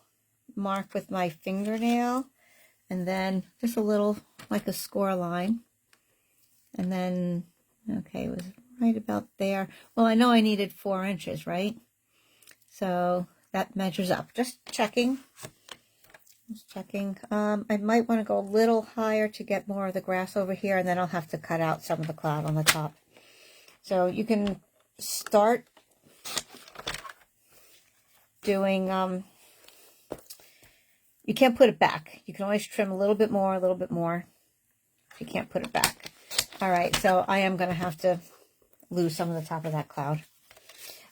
mark with my fingernail, and then just a little, like a score line. And then, okay, it was right about there. Well, I know I needed 4 inches, right? So that measures up. Just checking. Just checking. I might want to go a little higher to get more of the grass over here, and then I'll have to cut out some of the cloud on the top. So you can start doing, you can't put it back. You can always trim a little bit more. You can't put it back. All right, so I am going to have to lose some of the top of that cloud.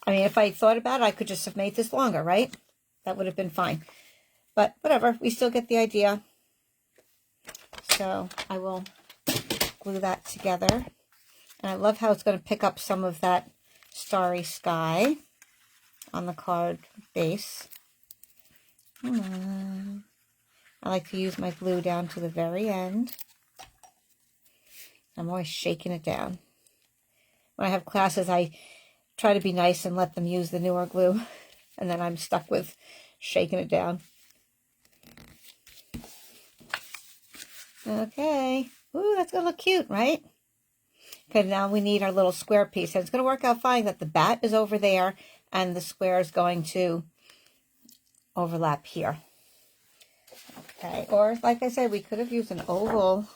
I mean, if I thought about it, I could just have made this longer, right? That would have been fine. But whatever, we still get the idea. So I will glue that together. And I love how it's going to pick up some of that starry sky on the card base. Come on. I like to use my glue down to the very end. I'm always shaking it down. When I have classes, I try to be nice and let them use the newer glue. And then I'm stuck with shaking it down. Okay. Ooh, that's going to look cute, right? Okay, now we need our little square piece. And it's going to work out fine that the bat is over there and the square is going to overlap here. Okay, or like I said, we could have used an oval.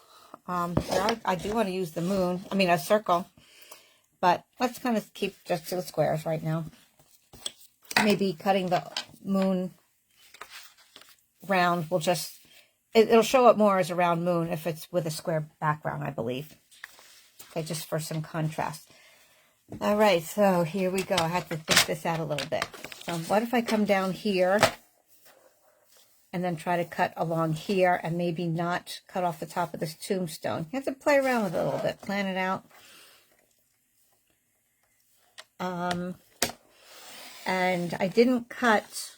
I do want to use the moon, I mean a circle. But let's kind of keep just to the squares right now. Maybe cutting the moon round will just, it'll show up more as a round moon if it's with a square background, I believe. Okay, just for some contrast. All right, so here we go. I had to think this out a little bit. So what if I come down here and then try to cut along here and maybe not cut off the top of this tombstone? You have to play around with it a little bit, plan it out. And I didn't cut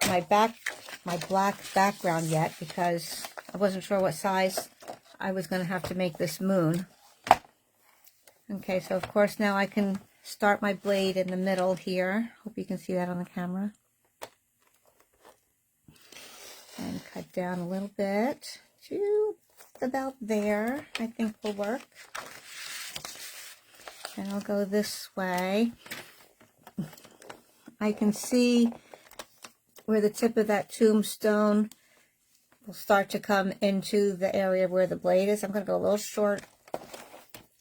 my black background yet because I wasn't sure what size I was going to have to make this moon. Okay, so of course now I can start my blade in the middle here. Hope you can see that on the camera. And cut down a little bit to about there, I think will work. And I'll go this way. I can see where the tip of that tombstone will start to come into the area where the blade is. I'm going to go a little short,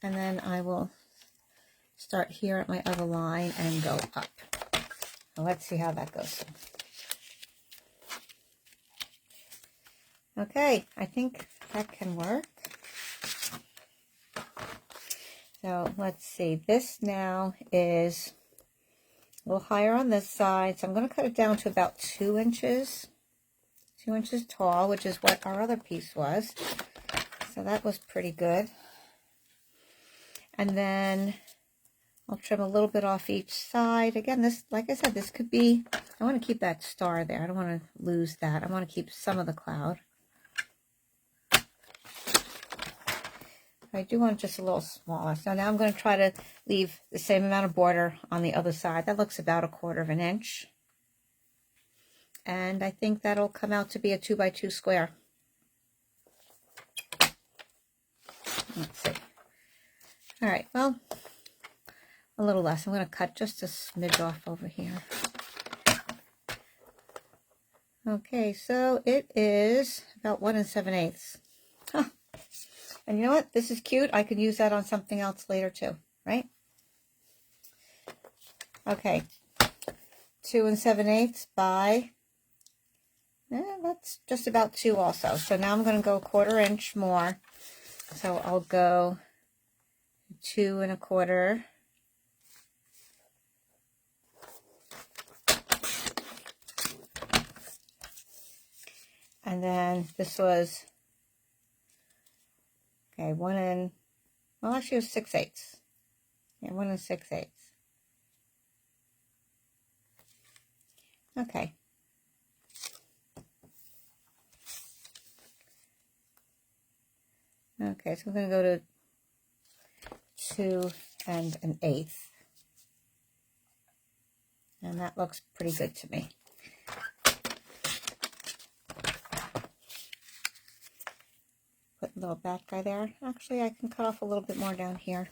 and then I will start here at my other line and go up. So let's see how that goes. Okay, I think that can work. So let's see, this now is a little higher on this side, so I'm going to cut it down to about 2 inches. 2 inches tall, which is what our other piece was. So that was pretty good. And then I'll trim a little bit off each side. Again, this, like I said, this could be, I want to keep that star there. I don't want to lose that. I want to keep some of the cloud. I do want just a little smaller. So now I'm going to try to leave the same amount of border on the other side. That looks about 1/4 inch. And I think that'll come out to be a 2 by 2 square. Let's see. All right, well, a little less. I'm going to cut just a smidge off over here. Okay, so it is about 1 7/8. Huh. And you know what? This is cute. I could use that on something else later too, right? Okay, 2 7/8 by, that's just about 2 also. So now I'm going to go 1/4 inch more. So I'll go 2 1/4. And then this was, okay, 1 and, well, actually it was 6/8. Yeah, 1 6/8. Okay. Okay, so I'm going to go to 2 1/8. And that looks pretty good to me. Put a little back guy there. Actually, I can cut off a little bit more down here.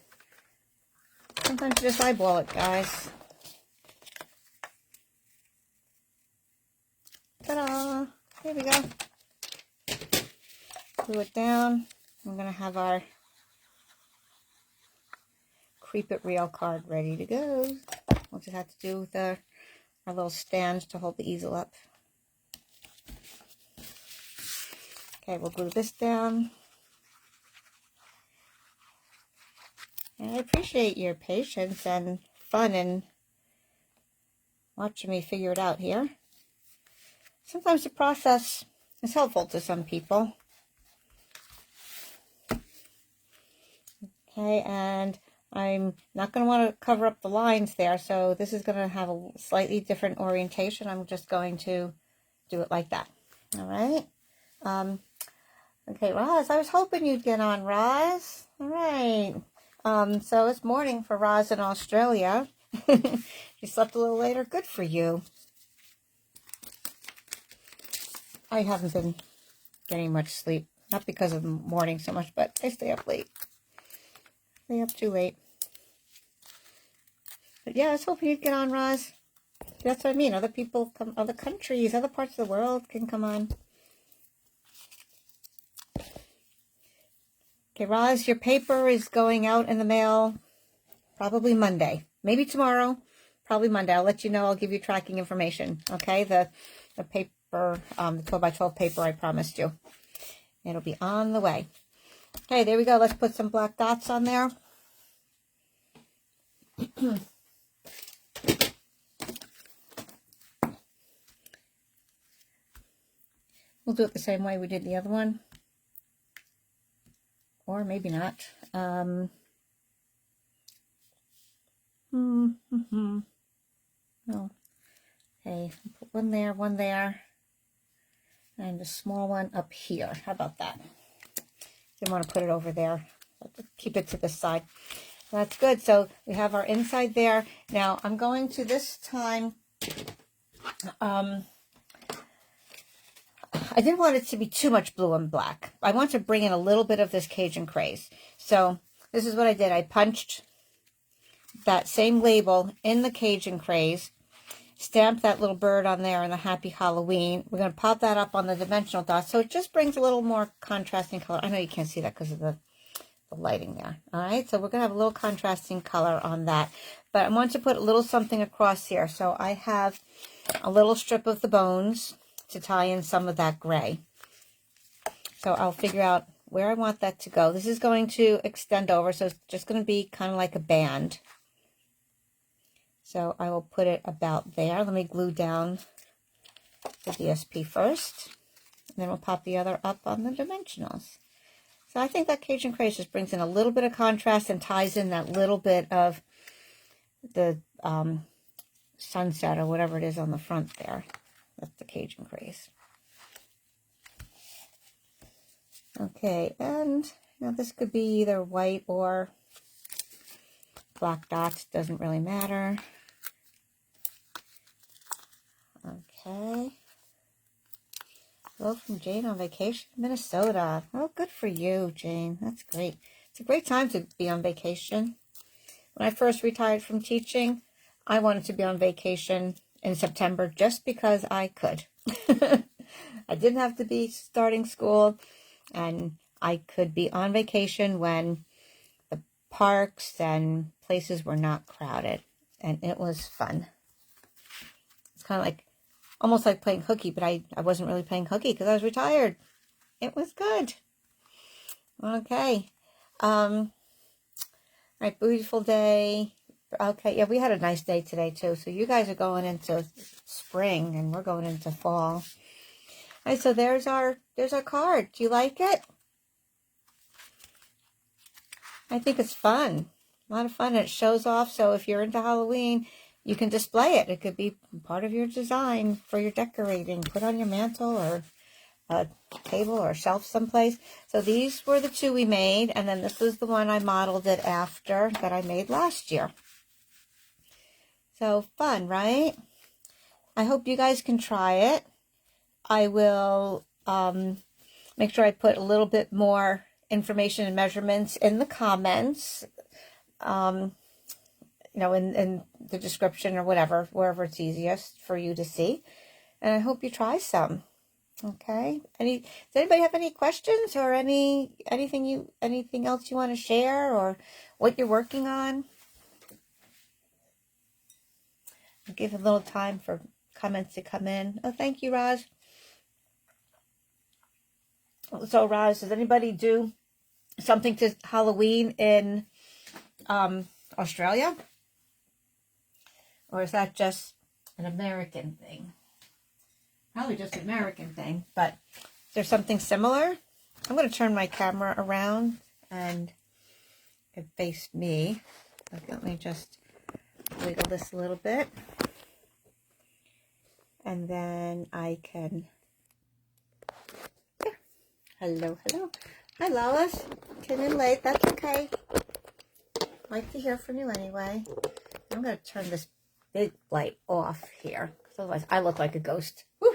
Sometimes you just eyeball it, guys. Ta-da! There we go. Glue it down. I'm going to have our Creep It Real card ready to go. We'll just have to do with our little stand to hold the easel up. Okay, we'll glue this down. And I appreciate your patience and fun in watching me figure it out here. Sometimes the process is helpful to some people. Okay, and I'm not going to want to cover up the lines there, so this is going to have a slightly different orientation. I'm just going to do it like that. All right. Okay, Roz, I was hoping you'd get on, Roz. All right. So it's morning for Roz in Australia. You slept a little later. Good for you. I haven't been getting much sleep. Not because of the morning so much, but I stay up late. Stay up too late. But yeah, I was hoping you'd get on, Roz. That's what I mean. Other people come, other countries, other parts of the world can come on. Okay, Roz, your paper is going out in the mail probably Monday. Maybe tomorrow, probably Monday. I'll let you know. I'll give you tracking information. Okay, the paper, the 12 by 12 paper I promised you. It'll be on the way. Okay, there we go. Let's put some black dots on there. We'll do it the same way we did the other one. Or maybe not. No. Okay, put one there, and a small one up here. How about that? Didn't want to put it over there. Keep it to the side. That's good. So we have our inside there. Now I'm going to this time, I didn't want it to be too much blue and black. I want to bring in a little bit of this Cajun Craze. So this is what I did. I punched that same label in the Cajun Craze, stamped that little bird on there in the Happy Halloween. We're going to pop that up on the dimensional dots. So it just brings a little more contrasting color. I know you can't see that because of the the lighting there. All right, so we're going to have a little contrasting color on that. But I want to put a little something across here. So I have a little strip of the bones to tie in some of that gray. So I'll figure out where I want that to go. This is going to extend over, so it's just going to be kind of like a band. So I will put it about there. Let me glue down the DSP first, and then we'll pop the other up on the dimensionals. So I think that Cajun Craze just brings in a little bit of contrast and ties in that little bit of the sunset or whatever it is on the front there. That's the Cajun Craze. Okay, and now this could be either white or black dots, doesn't really matter. Okay. Hello from Jane on vacation in Minnesota. Oh, good for you, Jane. That's great. It's a great time to be on vacation. When I first retired from teaching, I wanted to be on vacation in September just because I could. I didn't have to be starting school, and I could be on vacation when the parks and places were not crowded, and it was fun. It's kind of like, almost like playing hooky, but I wasn't really playing hooky because I was retired. It was good. Okay. Right, beautiful day. Okay, yeah, we had a nice day today too. So you guys are going into spring and we're going into fall. All right, so there's our card. Do you like it? I think it's fun. A lot of fun. It shows off. So if you're into Halloween, you can display it. It could be part of your design for your decorating. Put on your mantle or a table or shelf someplace. So these were the two we made, and then this was the one I modeled it after that I made last year. So fun, right? I hope you guys can try it. I will make sure I put a little bit more information and measurements in the comments, you know, in the description or whatever, wherever it's easiest for you to see. And I hope you try some. Okay. Does anybody have any questions or anything else you want to share or what you're working on? I'll give a little time for comments to come in. Oh, thank you, Roz. So, Roz, does anybody do something to Halloween in Australia? Or is that just an American thing? Probably just an American thing, but is there something similar? I'm going to turn my camera around and it faced me. Okay, let me just wiggle this a little bit. And then I can... There. Hello, hello. Hi, Lois. Came in late. That's okay. Like to hear from you anyway. I'm going to turn this big light off here, because otherwise I look like a ghost. Woo!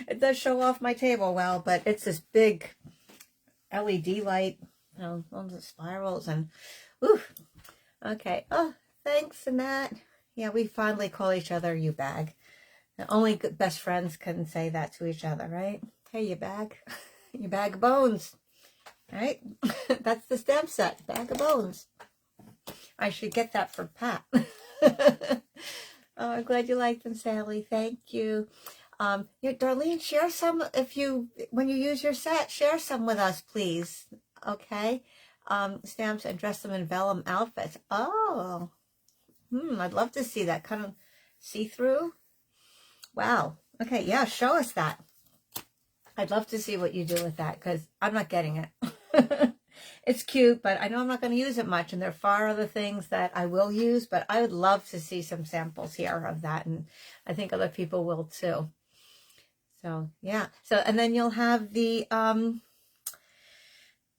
It does show off my table well, but it's this big LED light, you know, all the spirals and woo. Okay. Oh, thanks, Annette. Yeah, we fondly call each other you bag. And only good best friends can say that to each other, right? Hey, you bag. You bag of bones. Right? That's the stamp set. Bag of bones. I should get that for Pat. Oh, I'm glad you liked them, Sally. Thank you. Darlene, share some when you use your set, share some with us, please. Okay. Stamps and dress them in vellum outfits. Oh, I'd love to see that kind of see-through. Wow. Okay. Yeah. Show us that. I'd love to see what you do with that because I'm not getting it. It's cute, but I know I'm not going to use it much, and there are far other things that I will use, but I would love to see some samples here of that, and I think other people will too. So, yeah. So, and then you'll have the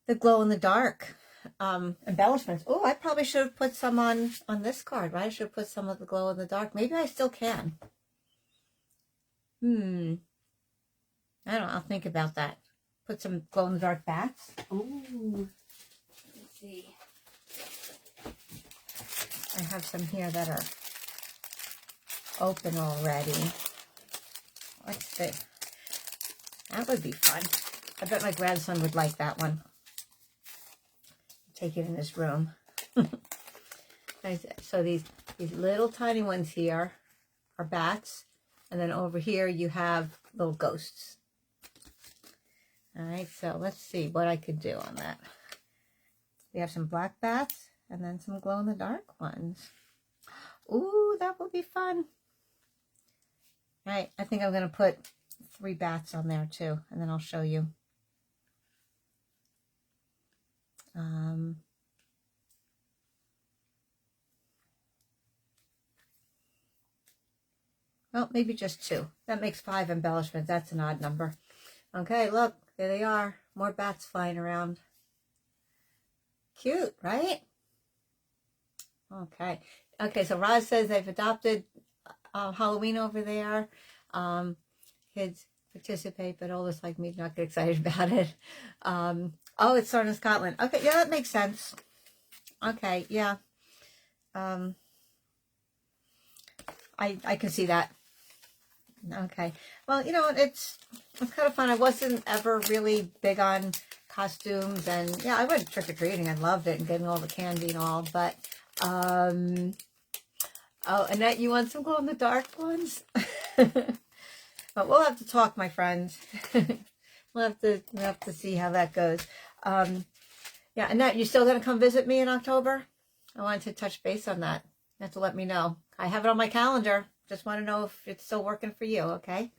glow-in-the-dark embellishments. Oh, I probably should have put some on this card, right? I should have put some of the glow-in-the-dark. Maybe I still can. I don't know. I'll think about that. Put some glow-in-the-dark bats. Ooh. Let's see. I have some here that are open already. Let's see. That would be fun. I bet my grandson would like that one. take it in this room. So these little tiny ones here are bats. And then over here you have little ghosts. All right, so let's see what I could do on that. We have some black bats and then some glow-in-the-dark ones. Ooh, that will be fun. All right, I think I'm going to put 3 bats on there too, and then I'll show you. Well, maybe just 2. That makes 5 embellishments. That's an odd number. Okay, look, there they are. More bats flying around. Cute, right? Okay. Okay, so Roz says they've adopted Halloween over there. Kids participate, but oldest like me do not get excited about it. Oh, it's starting in Scotland. Okay, yeah, that makes sense. Okay, yeah. I can see that. Okay. Well, you know, it's kind of fun. I wasn't ever really big on costumes, and yeah, I went trick-or-treating. I loved it and getting all the candy and all, but oh, Annette, you want some glow-in-the-dark ones? But we'll have to talk, my friends. we'll have to see how that goes. Yeah, Annette, you still gonna come visit me in October? I wanted to touch base on that. You have to let me know. I have it on my calendar. Just want to know if it's still working for you, okay?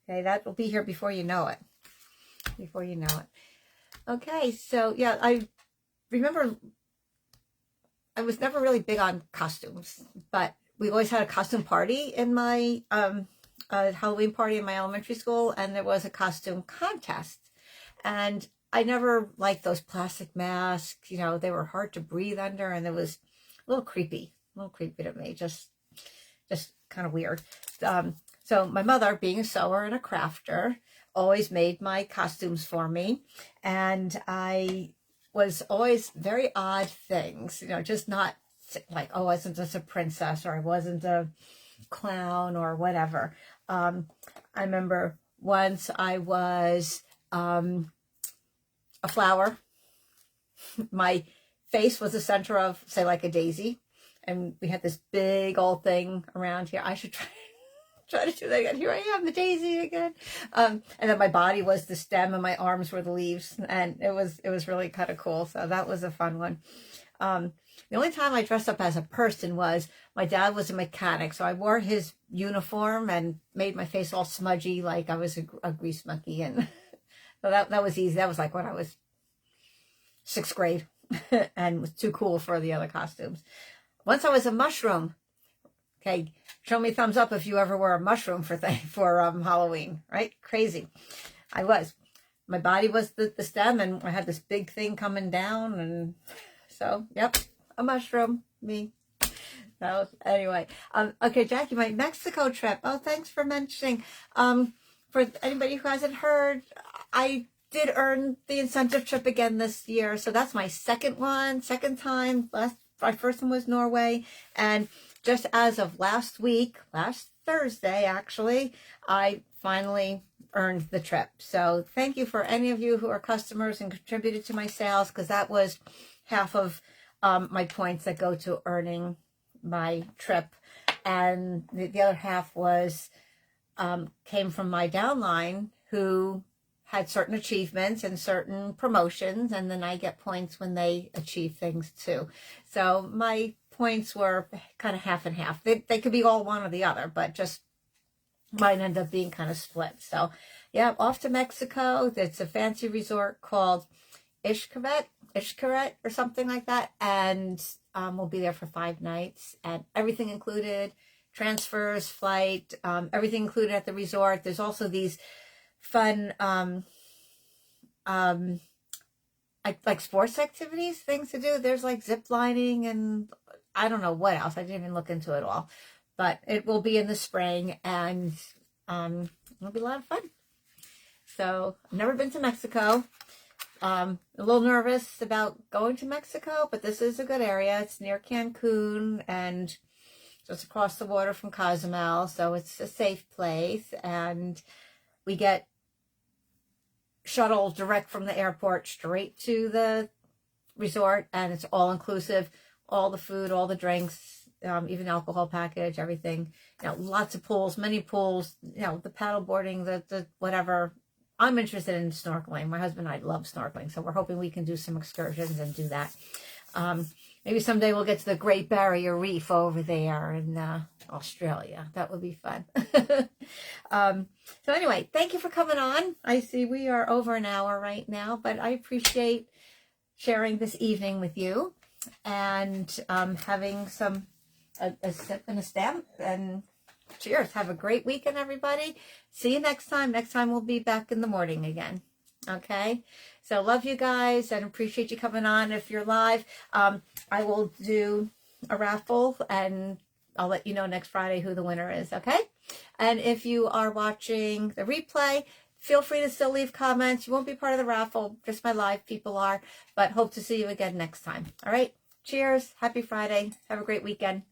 Okay, that will be here before you know it. Before you know it. Okay, so yeah, I remember I was never really big on costumes, but we always had a costume party in my Halloween party in my elementary school, and there was a costume contest. And I never liked those plastic masks. You know, they were hard to breathe under, and it was a little creepy to me, just kind of weird. So my mother, being a sewer and a crafter, always made my costumes for me, and I was always very odd things, you know, just not like, oh, I wasn't just a princess, or I wasn't a clown or whatever. I remember once I was a flower. My face was the center of, say, like a daisy, and we had this big old thing around here. I should try to do that again. Here I am, the daisy again. And then my body was the stem and my arms were the leaves, and it was really kind of cool. So that was a fun one. The only time I dressed up as a person was my dad was a mechanic, so I wore his uniform and made my face all smudgy like I was a grease monkey, and so that was easy. That was like when I was 6th grade and was too cool for the other costumes. Once I was a mushroom. Okay, show me thumbs up if you ever wore a mushroom for Halloween, right? Crazy. I was. My body was the stem, and I had this big thing coming down, and so, yep, a mushroom, me. So, anyway. Okay, Jackie, my Mexico trip. Oh, thanks for mentioning. For anybody who hasn't heard, I did earn the incentive trip again this year, so that's my second time. My first one was Norway, and just as of last Thursday, actually, I finally earned the trip. So thank you for any of you who are customers and contributed to my sales, because that was half of my points that go to earning my trip. And the other half was came from my downline, who had certain achievements and certain promotions, and then I get points when they achieve things too. So my points were kind of half and half. They could be all one or the other, but just mine ended up being kind of split. So yeah, off to Mexico. It's a fancy resort called Xcaret or something like that, and we'll be there for 5 nights, and everything included, transfers, flight, everything included at the resort. There's also these fun like sports activities, things to do. There's like zip lining and I don't know what else. I didn't even look into it all, but it will be in the spring, and it'll be a lot of fun. So I've never been to Mexico. A little nervous about going to Mexico, but this is a good area. It's near Cancun and just across the water from Cozumel, so it's a safe place, and we get shuttle direct from the airport straight to the resort, and it's all inclusive, all the food, all the drinks, even alcohol package, everything. You know, lots of pools, many pools. You know, the paddle boarding, the whatever. I'm interested in snorkeling. My husband and I love snorkeling, so we're hoping we can do some excursions and do that. Maybe someday we'll get to the Great Barrier Reef over there in Australia. That would be fun. So anyway, thank you for coming on. I see we are over an hour right now, but I appreciate sharing this evening with you and having a sip and a stamp. And cheers. Have a great weekend, everybody. See you next time. Next time we'll be back in the morning again. Okay, so love you guys and appreciate you coming on. If you're live, I will do a raffle and I'll let you know next Friday who the winner is. Okay, and if you are watching the replay, feel free to still leave comments. You won't be part of the raffle, just my live people are, but hope to see you again next time. All right, cheers. Happy Friday. Have a great weekend.